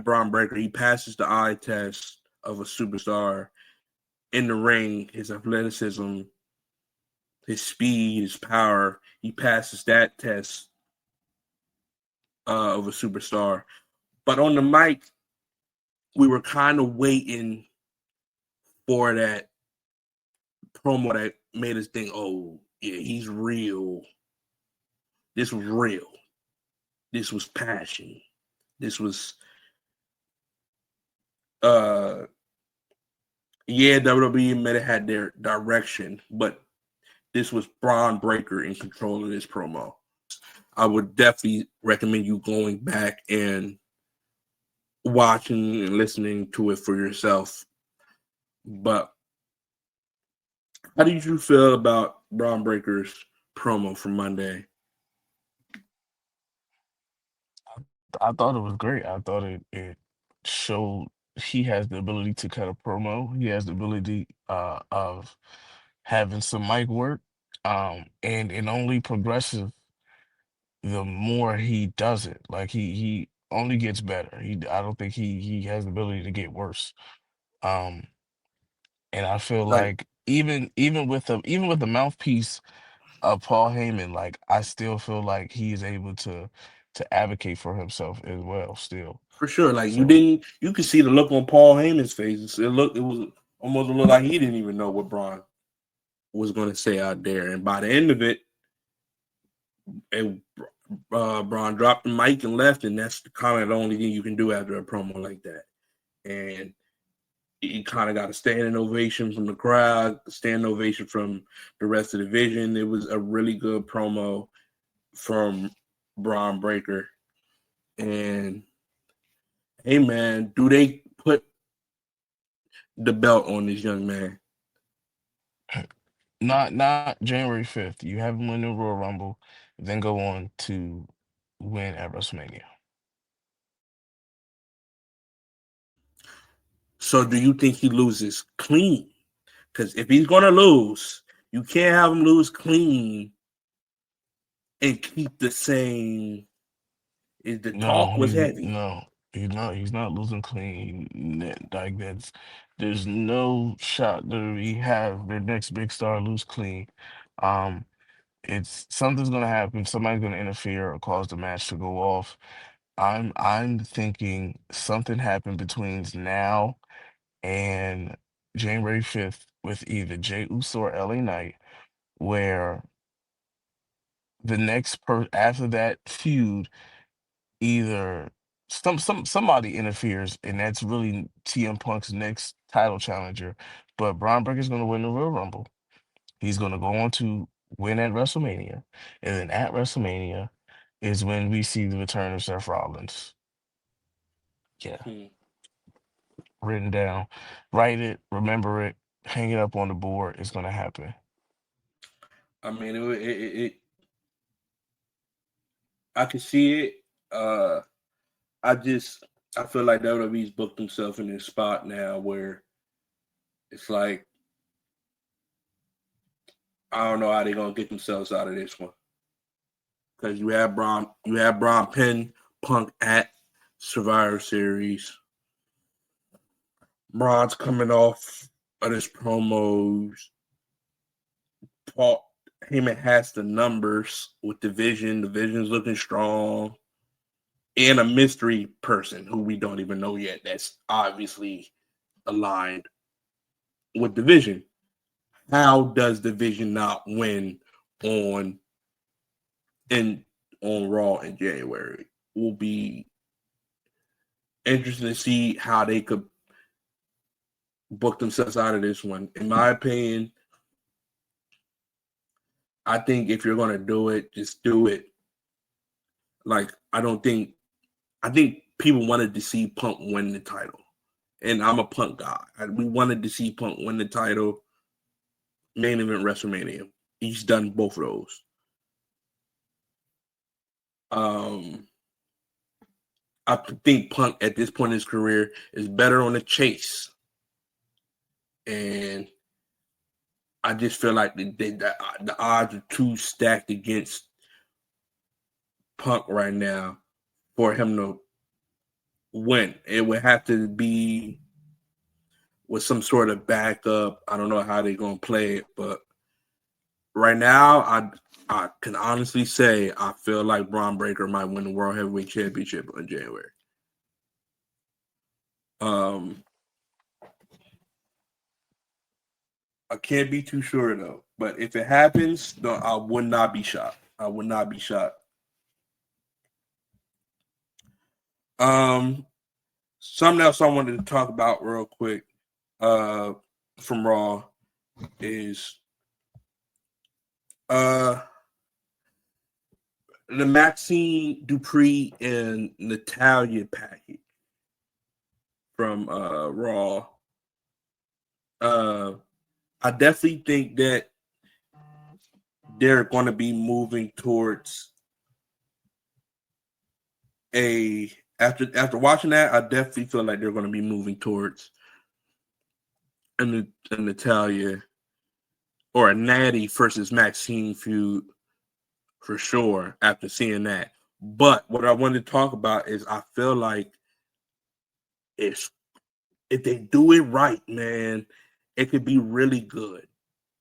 [SPEAKER 2] Bron Breakker. He passes the eye test of a superstar in the ring, his athleticism, his speed, his power. He passes that test of a superstar. But on the mic, we were kind of waiting for that promo that made us think, oh, yeah, he's real. This was real. This was passion. This was, yeah, WWE might have had their direction, but this was Bron Breakker in control of this promo. I would definitely recommend you going back and watching and listening to it for yourself. But how did you feel about Bron Breakker's promo from Monday?
[SPEAKER 1] I thought it was great. I thought it showed he has the ability to cut a promo. He has the ability of having some mic work. And it only progresses the more he does it. Like he only gets better. I don't think he has the ability to get worse. Um, and I feel
[SPEAKER 2] Like,
[SPEAKER 1] like even with the mouthpiece of Paul Heyman, like I still feel like he is able to advocate for himself as well still.
[SPEAKER 2] for sure. Like,
[SPEAKER 1] So
[SPEAKER 2] you could see the look on Paul Heyman's face. It was almost a look like he didn't even know what Bron was going to say out there. And by the end of it, Bron dropped the mic and left, and that's kind of the only thing you can do after a promo like that. And he kind of got a standing ovation from the crowd, a standing ovation from the rest of the division. It was a really good promo from Bron Breakker. And hey, man, do they put the belt on this young man?
[SPEAKER 1] not January 5th. You have him win the Royal Rumble, then go on to win at WrestleMania.
[SPEAKER 2] So do you think he loses clean? Because if he's going to lose, you can't have him lose clean and keep the same. Is the
[SPEAKER 1] No,
[SPEAKER 2] talk was heavy?
[SPEAKER 1] he's not losing clean. Like there's no shot that we have the next big star lose clean. Um, it's something's gonna happen. Somebody's gonna interfere or cause the match to go off. I'm thinking something happened between now and January 5th with either Jey Uso or LA Knight, where the next after that feud, either somebody interferes, and that's really TM Punk's next title challenger. But Bron Breakker's gonna win the Royal Rumble. He's gonna go on to win at WrestleMania, and then at WrestleMania is when we see the return of Seth Rollins. Yeah,
[SPEAKER 2] Hmm.
[SPEAKER 1] written down. Write it, remember it, hang it up on the board. It's gonna happen.
[SPEAKER 2] I mean, I can see it. I just I feel like WWE's booked himself in this spot now where it's like I don't know how they're gonna get themselves out of this one because you have Braun pin Punk at Survivor Series. Braun's coming off of his promos. Paul Heyman has the numbers with Division. Division's looking strong. And a mystery person who we don't even know yet that's obviously aligned with Division. How does Division not win on in on Raw in January? Will be interesting to see how they could book themselves out of this one. In my opinion, I think if you're gonna do it, just do it. Like I think people wanted to see Punk win the title. and I'm a Punk guy. We wanted to see Punk win the title, main event WrestleMania. He's done both of those. I think Punk at this point in his career is better on the chase, and I just feel like the odds are too stacked against Punk right now for him to win. It would have to be with some sort of backup. I don't know how they're gonna play it, but right now, I can honestly say I feel like Bron Breakker might win the World Heavyweight Championship in January. I can't be too sure though, but if it happens, no, I would not be shocked. I would not be shocked. Something else I wanted to talk about real quick, from Raw is the Maxine Dupree and Natalya package from Raw. I definitely think that they're going to be moving towards after watching that, I definitely feel like they're going to be moving towards a Natalya or a Natty versus Maxine feud for sure after seeing that. But what I wanted to talk about is I feel like if they do it right, man, it could be really good.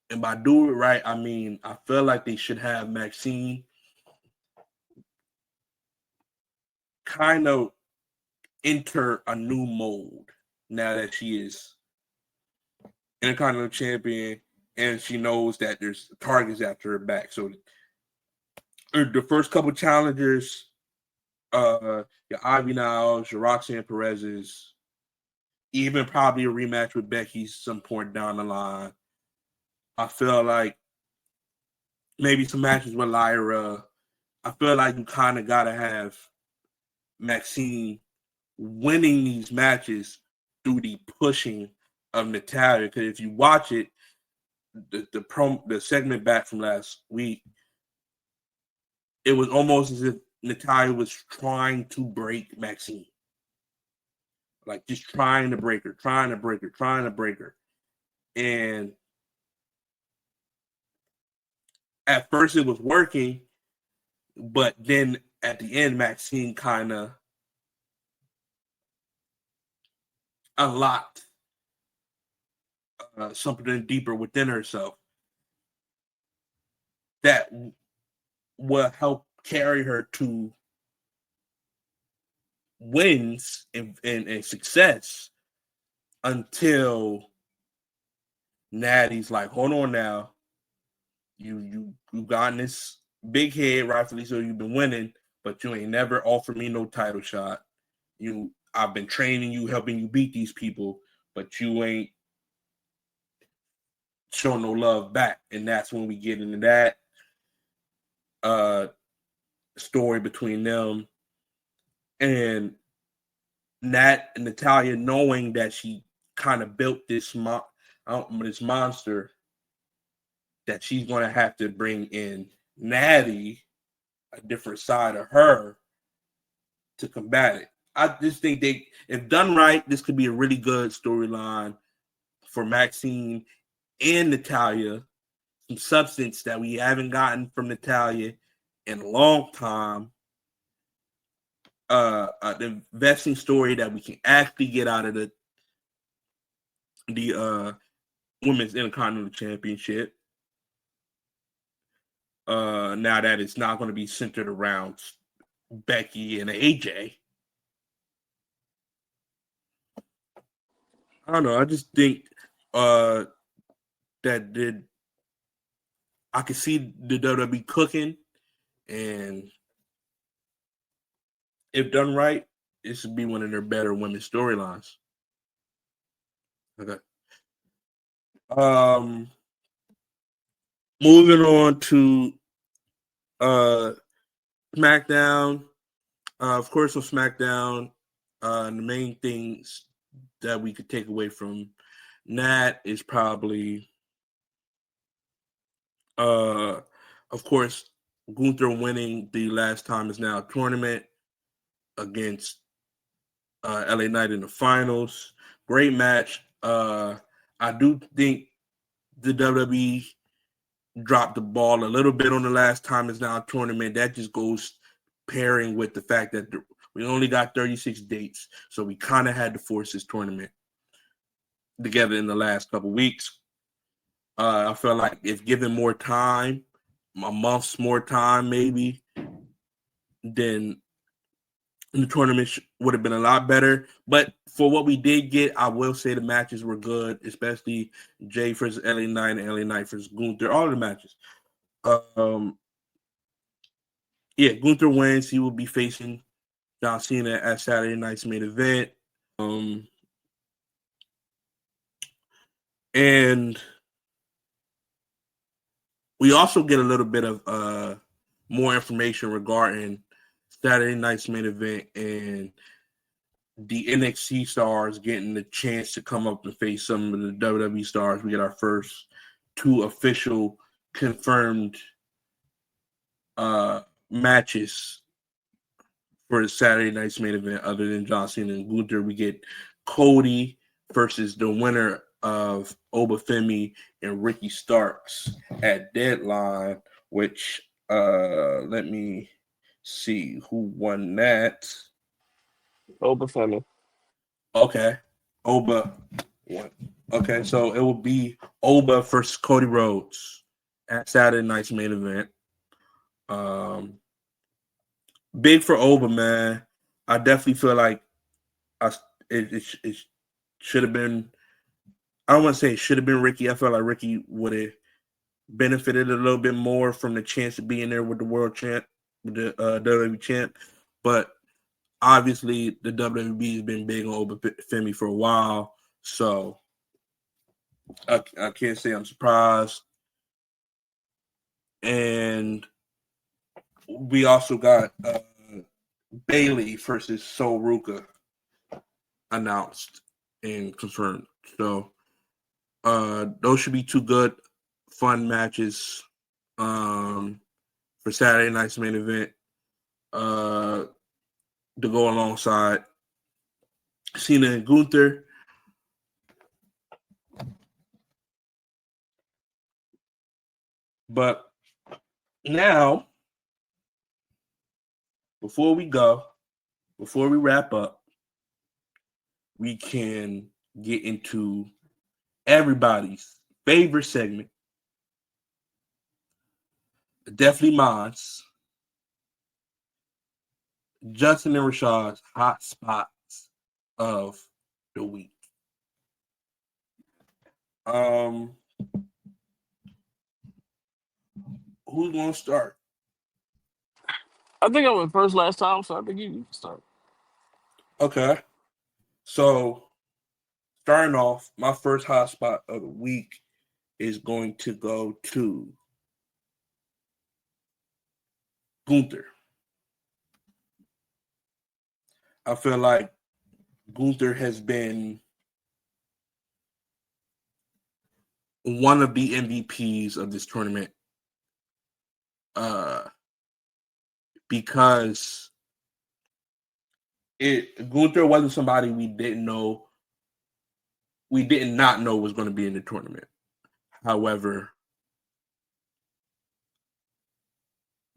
[SPEAKER 2] And by do it right, I mean I feel like they should have Maxine kind of enter a new mold now that she is Intercontinental Champion and she knows that there's targets after her back. So the first couple challengers, your Ivy Niles, your Roxanne Perez's, even probably a rematch with Becky some point down the line. I feel like maybe some matches with Lyra. I feel like you kind of got to have Maxine winning these matches through the pushing of Natalya. Because if you watch it, the segment back from last week, it was almost as if Natalya was trying to break Maxine. Like just trying to break her. And at first it was working, but then at the end, Maxine kind of unlocked something deeper within herself that will help carry her to wins and success until Natty's like, hold on now. You got this big head, rightfully so you've been winning, but you ain't never offered me no title shot. I've been training you, helping you beat these people, but you ain't show no love back. And that's when we get into that story between them and Nat and Natalya, knowing that she kind of built this monster, that she's going to have to bring in Natty, a different side of her, to combat it. I just think if done right, this could be a really good storyline for Maxine and Natalya. Some substance that we haven't gotten from Natalya in a long time. The investing story that we can actually get out of the Women's Intercontinental Championship. Now that it's not going to be centered around Becky and AJ. I don't know. I just think I could see the WWE cooking, and if done right, this would be one of their better women's storylines. Okay. Moving on to SmackDown. Of course, on SmackDown, the main things that we could take away from that is probably, of course, Gunther winning the last time is now tournament against LA Knight in the finals. Great match. I do think the WWE dropped the ball a little bit on the last time is now tournament. That just goes pairing with the fact that we only got 36 dates, so we kind of had to force this tournament together in the last couple weeks. I feel like if given more time, a month's more time maybe, then the tournament would have been a lot better. But for what we did get, I will say the matches were good, especially Jay versus LA Knight and LA Knight versus Gunther. All of the matches. Yeah, Gunther wins. He will be facing John Cena at Saturday night's main event. And we also get a little bit of more information regarding Saturday night's main event and the NXT stars getting the chance to come up and face some of the WWE stars. We get our first 2 official confirmed matches for the Saturday night's main event other than John Cena and Gunther. We get Cody versus the winner of Obafemi and Ricky Starks at Deadline, which let me see who won that.
[SPEAKER 1] Obafemi.
[SPEAKER 2] Okay. Oba won. Okay, so it will be Oba versus Cody Rhodes at Saturday night's main event. Big for Oba, man. I definitely feel like it should have been. I don't want to say it should have been Ricky. I felt like Ricky would have benefited a little bit more from the chance of being there with the world champ, with the WWE champ. But obviously, the WWE has been big on Obafemi for a while, so I can't say I'm surprised. And we also got Bailey versus Sol Ruka announced and confirmed. So those should be 2 good, fun matches for Saturday night's main event to go alongside Cena and Gunther. But now, before we wrap up, we can get into everybody's favorite segment. Definitely mine's. Justyn and Rashaad's hot spots of the week. Who's gonna start?
[SPEAKER 1] I think I went first last time, so I think you can start.
[SPEAKER 2] Okay. So starting off, my first hot spot of the week is going to go to Gunther. I feel like Gunther has been one of the MVPs of this tournament because Gunther wasn't somebody we did not know was going to be in the tournament. However,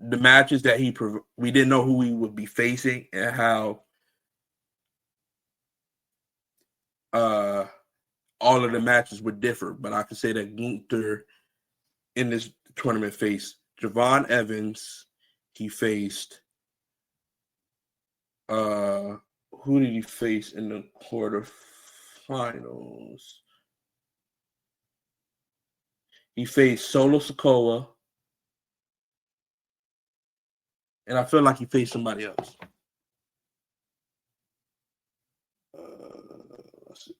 [SPEAKER 2] the matches that we didn't know who we would be facing and how all of the matches would differ. But I can say that Gunther in this tournament faced Javon Evans. He faced who did he face in the quarterfinals? He faced Solo Sikoa. And I feel like he faced somebody else. Let's see.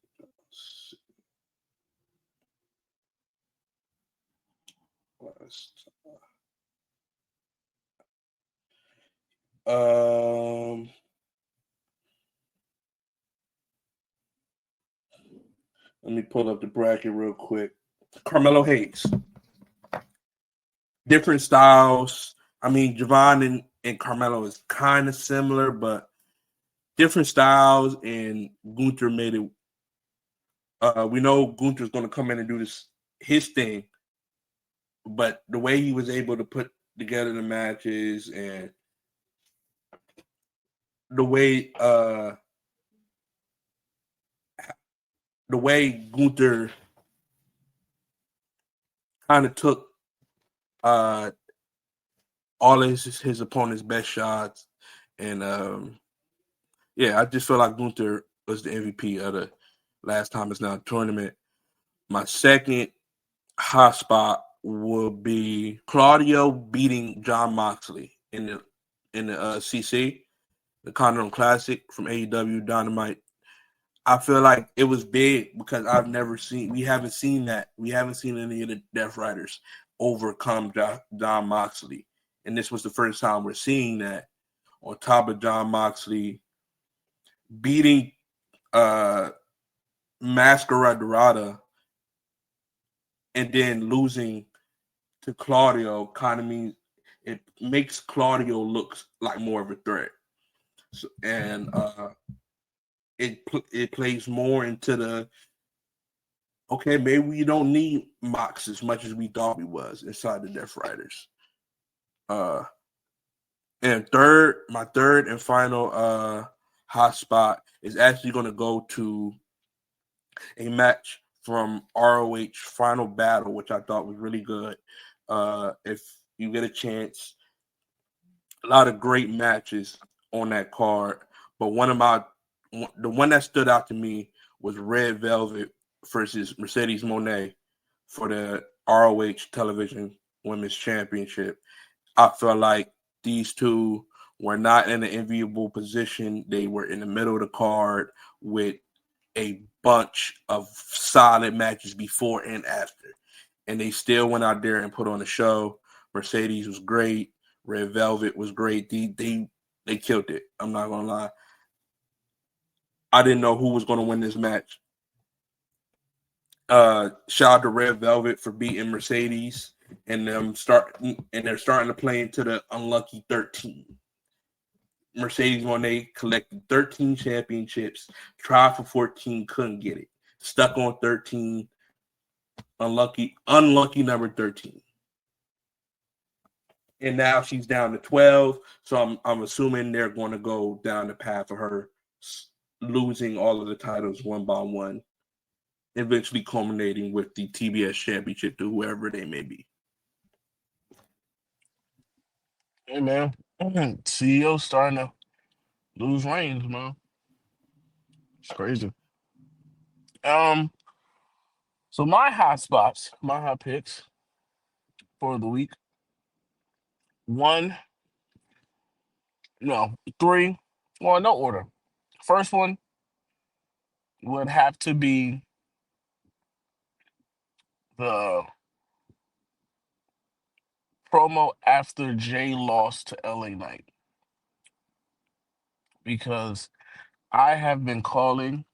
[SPEAKER 2] Let me pull up the bracket real quick. Carmelo Hayes. Different styles. I mean, Javon and Carmelo is kind of similar, but different styles. And Gunther made it. We know Gunther's going to come in and do his thing, but the way he was able to put together the matches and the way Gunther kind of took all of his opponent's best shots, and I just feel like Gunther was the MVP of the last time it's now tournament. My second hot spot will be Claudio beating John Moxley in the CC, the Continental Classic from AEW Dynamite. I feel like it was big because we haven't seen that. We haven't seen any of the Death Riders overcome John Moxley. And this was the first time we're seeing that, on top of John Moxley beating Mascara Dorada and then losing to Claudio. Kind of means it makes Claudio look like more of a threat. So, and it plays more into the, okay, maybe we don't need Mox as much as we thought he was inside the Death Riders. And my third and final hot spot is actually going to go to a match from ROH Final Battle, which I thought was really good. If you get a chance, a lot of great matches on that card, but the one that stood out to me was Red Velvet versus Mercedes Moné for the ROH Television Women's Championship. I felt like these two were not in an enviable position. They were in the middle of the card with a bunch of solid matches before and after. And they still went out there and put on a show. Mercedes was great. Red Velvet was great. They killed it. I'm not going to lie. I didn't know who was going to win this match. Shout out to Red Velvet for beating Mercedes, and they're starting to play into the unlucky 13. Mercedes Moné collected 13 championships, tried for 14, couldn't get it. Stuck on 13. Unlucky number 13. And now she's down to 12. So I'm assuming they're going to go down the path of her losing all of the titles one by one, eventually culminating with the TBS championship to whoever they may be.
[SPEAKER 1] Hey man, CEO starting to lose reins, man. It's crazy. So my hot spots, my hot picks for the week. One, no, three. Well, no order. First one would have to be the promo after Jay lost to LA Knight, because I have been calling,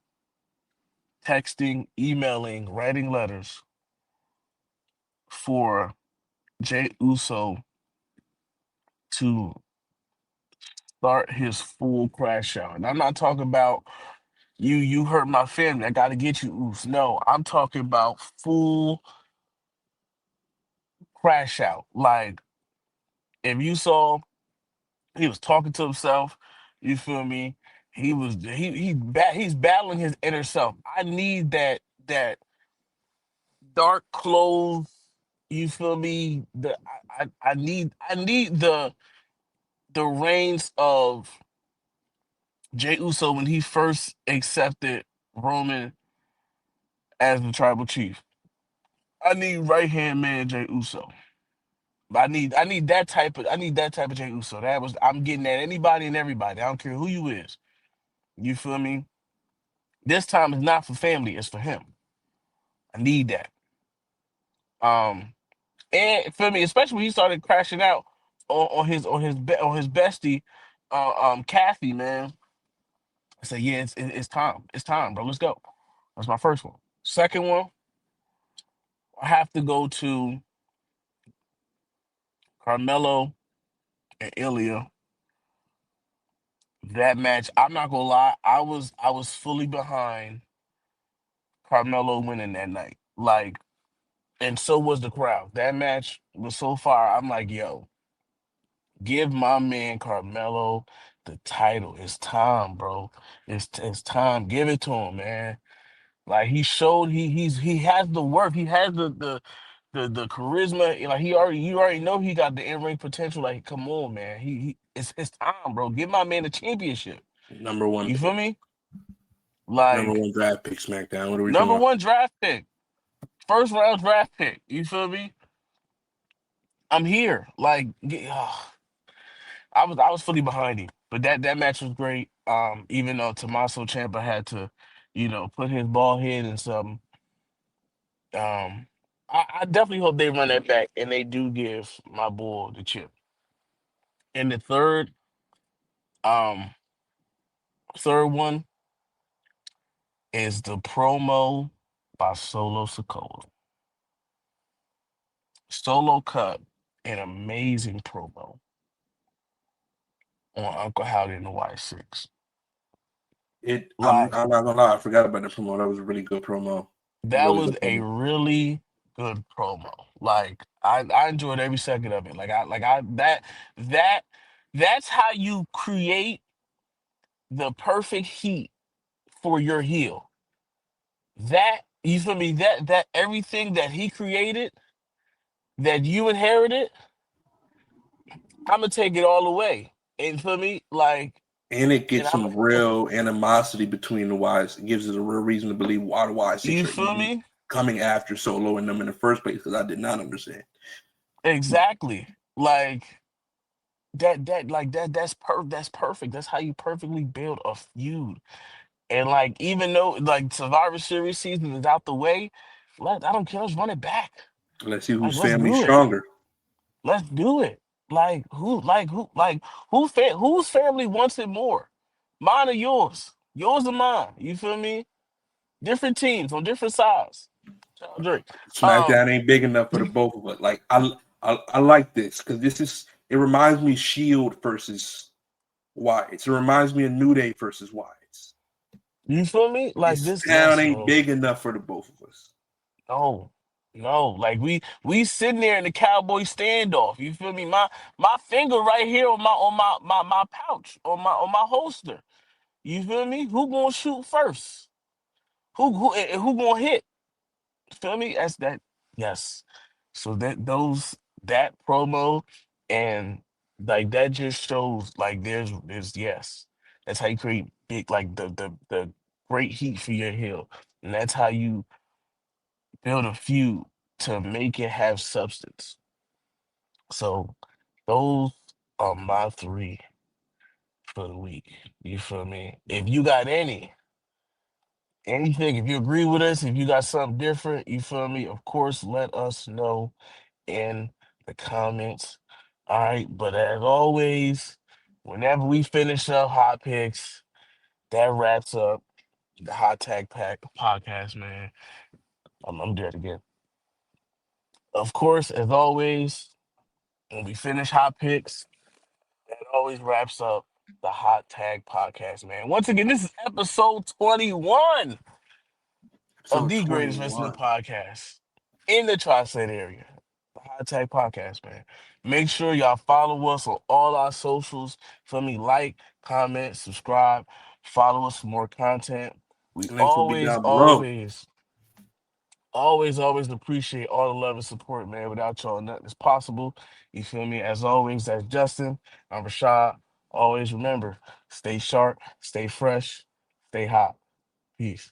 [SPEAKER 1] texting, emailing, writing letters for Jay Uso to start his full crash out. And I'm not talking about you hurt my family, I gotta get you, Us. No, I'm talking about full crash out. Like, if you saw, he was talking to himself, you feel me? He's battling his inner self. I need that dark clothes, you feel me? I need the reigns of Jey Uso when he first accepted Roman as the tribal chief. I need right hand man Jey Uso. But I need that type of Jey Uso. I'm getting at anybody and everybody. I don't care who you is. You feel me? This time is not for family, it's for him. I need that. Um and for me, especially when he started crashing out on his bestie, Kathy, man. I said, yeah, it's time. It's time, bro. Let's go. That's my first one. Second one, I have to go to Carmelo and Ilya. That match, I'm not gonna lie, I was fully behind Carmelo winning that night. Like, and so was the crowd. That match was so far. I'm like, yo, give my man Carmelo the title. It's time, bro. It's time. Give it to him, man. Like he showed he has the work. He has the charisma. Like you already know he got the in ring potential. Like come on, man. He it's time, bro. Give my man a championship.
[SPEAKER 2] Number one
[SPEAKER 1] You feel
[SPEAKER 2] pick.
[SPEAKER 1] me?
[SPEAKER 2] Number
[SPEAKER 1] Like
[SPEAKER 2] one draft pick, SmackDown. What are we talking
[SPEAKER 1] number
[SPEAKER 2] about?
[SPEAKER 1] one draft pick, first round draft pick. You feel me? I'm here. Like I was fully behind him. But that match was great. Even though Tommaso Ciampa had to, put his ball head in something. I definitely hope they run that back and they do give my boy the chip. And the um, third one is the promo by Solo Sikoa. Solo cut an amazing promo on Uncle Howdy and the Y6.
[SPEAKER 2] I'm
[SPEAKER 1] Like
[SPEAKER 2] not gonna lie, I forgot about the promo. That was a really good promo.
[SPEAKER 1] that
[SPEAKER 2] Really
[SPEAKER 1] was
[SPEAKER 2] good
[SPEAKER 1] a
[SPEAKER 2] promo.
[SPEAKER 1] really good promo. Like I enjoyed every second of it. That that's how you create the perfect heat for your heel. That you feel me? That everything that he created, that you inherited, I'm gonna take it all away. And for me, like,
[SPEAKER 2] And it
[SPEAKER 1] and
[SPEAKER 2] gets
[SPEAKER 1] I'm
[SPEAKER 2] some real animosity between the Wise. It gives us a real reason to believe why the Y6
[SPEAKER 1] you
[SPEAKER 2] are
[SPEAKER 1] feel
[SPEAKER 2] even
[SPEAKER 1] me?
[SPEAKER 2] coming after Solo and them in the first place, because I did not understand.
[SPEAKER 1] Exactly. Like that's perfect. That's how you perfectly build a feud. And like even though like Survivor Series season is out the way, I don't care, let's run it back.
[SPEAKER 2] Let's see
[SPEAKER 1] Like
[SPEAKER 2] whose
[SPEAKER 1] let's
[SPEAKER 2] family's
[SPEAKER 1] do it.
[SPEAKER 2] stronger.
[SPEAKER 1] Let's do it. Whose family wants it more? Mine or yours? Yours or mine? You feel me? Different teams on different sides. Shout out Drake. Um,
[SPEAKER 2] SmackDown ain't big enough for the both of us. Like I like this because this is it reminds me Shield versus Wyatt. It reminds me of New Day versus Wyatt.
[SPEAKER 1] you feel me? Like
[SPEAKER 2] This
[SPEAKER 1] this,
[SPEAKER 2] town
[SPEAKER 1] yes,
[SPEAKER 2] ain't
[SPEAKER 1] bro.
[SPEAKER 2] big enough for the both of us.
[SPEAKER 1] No, no. Like we sitting there in the cowboy standoff. You feel me? My finger right here on my pouch, on my holster. You feel me? Who gonna shoot first? Who gonna hit? Feel me? That's that. Yes. So that promo and like that just shows like there's yes. That's how you create big like the great heat for your heel, and that's how you build a feud to make it have substance. So those are my three for the week. You feel me? If you got anything, if you agree with us, if you got something different, you feel me? Of course, let us know in the comments. All right. But as always, whenever we finish up hot picks, that wraps up the Hot Tag Pack podcast, man. I'm doing it again. Of course, as always, when we finish hot picks, that always wraps up the Hot Tag podcast, man. Once again, this is episode 21 of
[SPEAKER 2] Episode
[SPEAKER 1] the greatest wrestling
[SPEAKER 2] 21.
[SPEAKER 1] podcast in the tri-state area. The Hot Tag Podcast, man. Make sure y'all follow us on all our socials. For me, like, comment, subscribe, follow us for more content. We
[SPEAKER 2] Links will be
[SPEAKER 1] always,
[SPEAKER 2] down below.
[SPEAKER 1] always, always appreciate all the love and support, man. Without y'all, nothing is possible. You feel me? As always, that's Justyn. I'm Rashaad. Always remember, stay sharp, stay fresh, stay hot. Peace.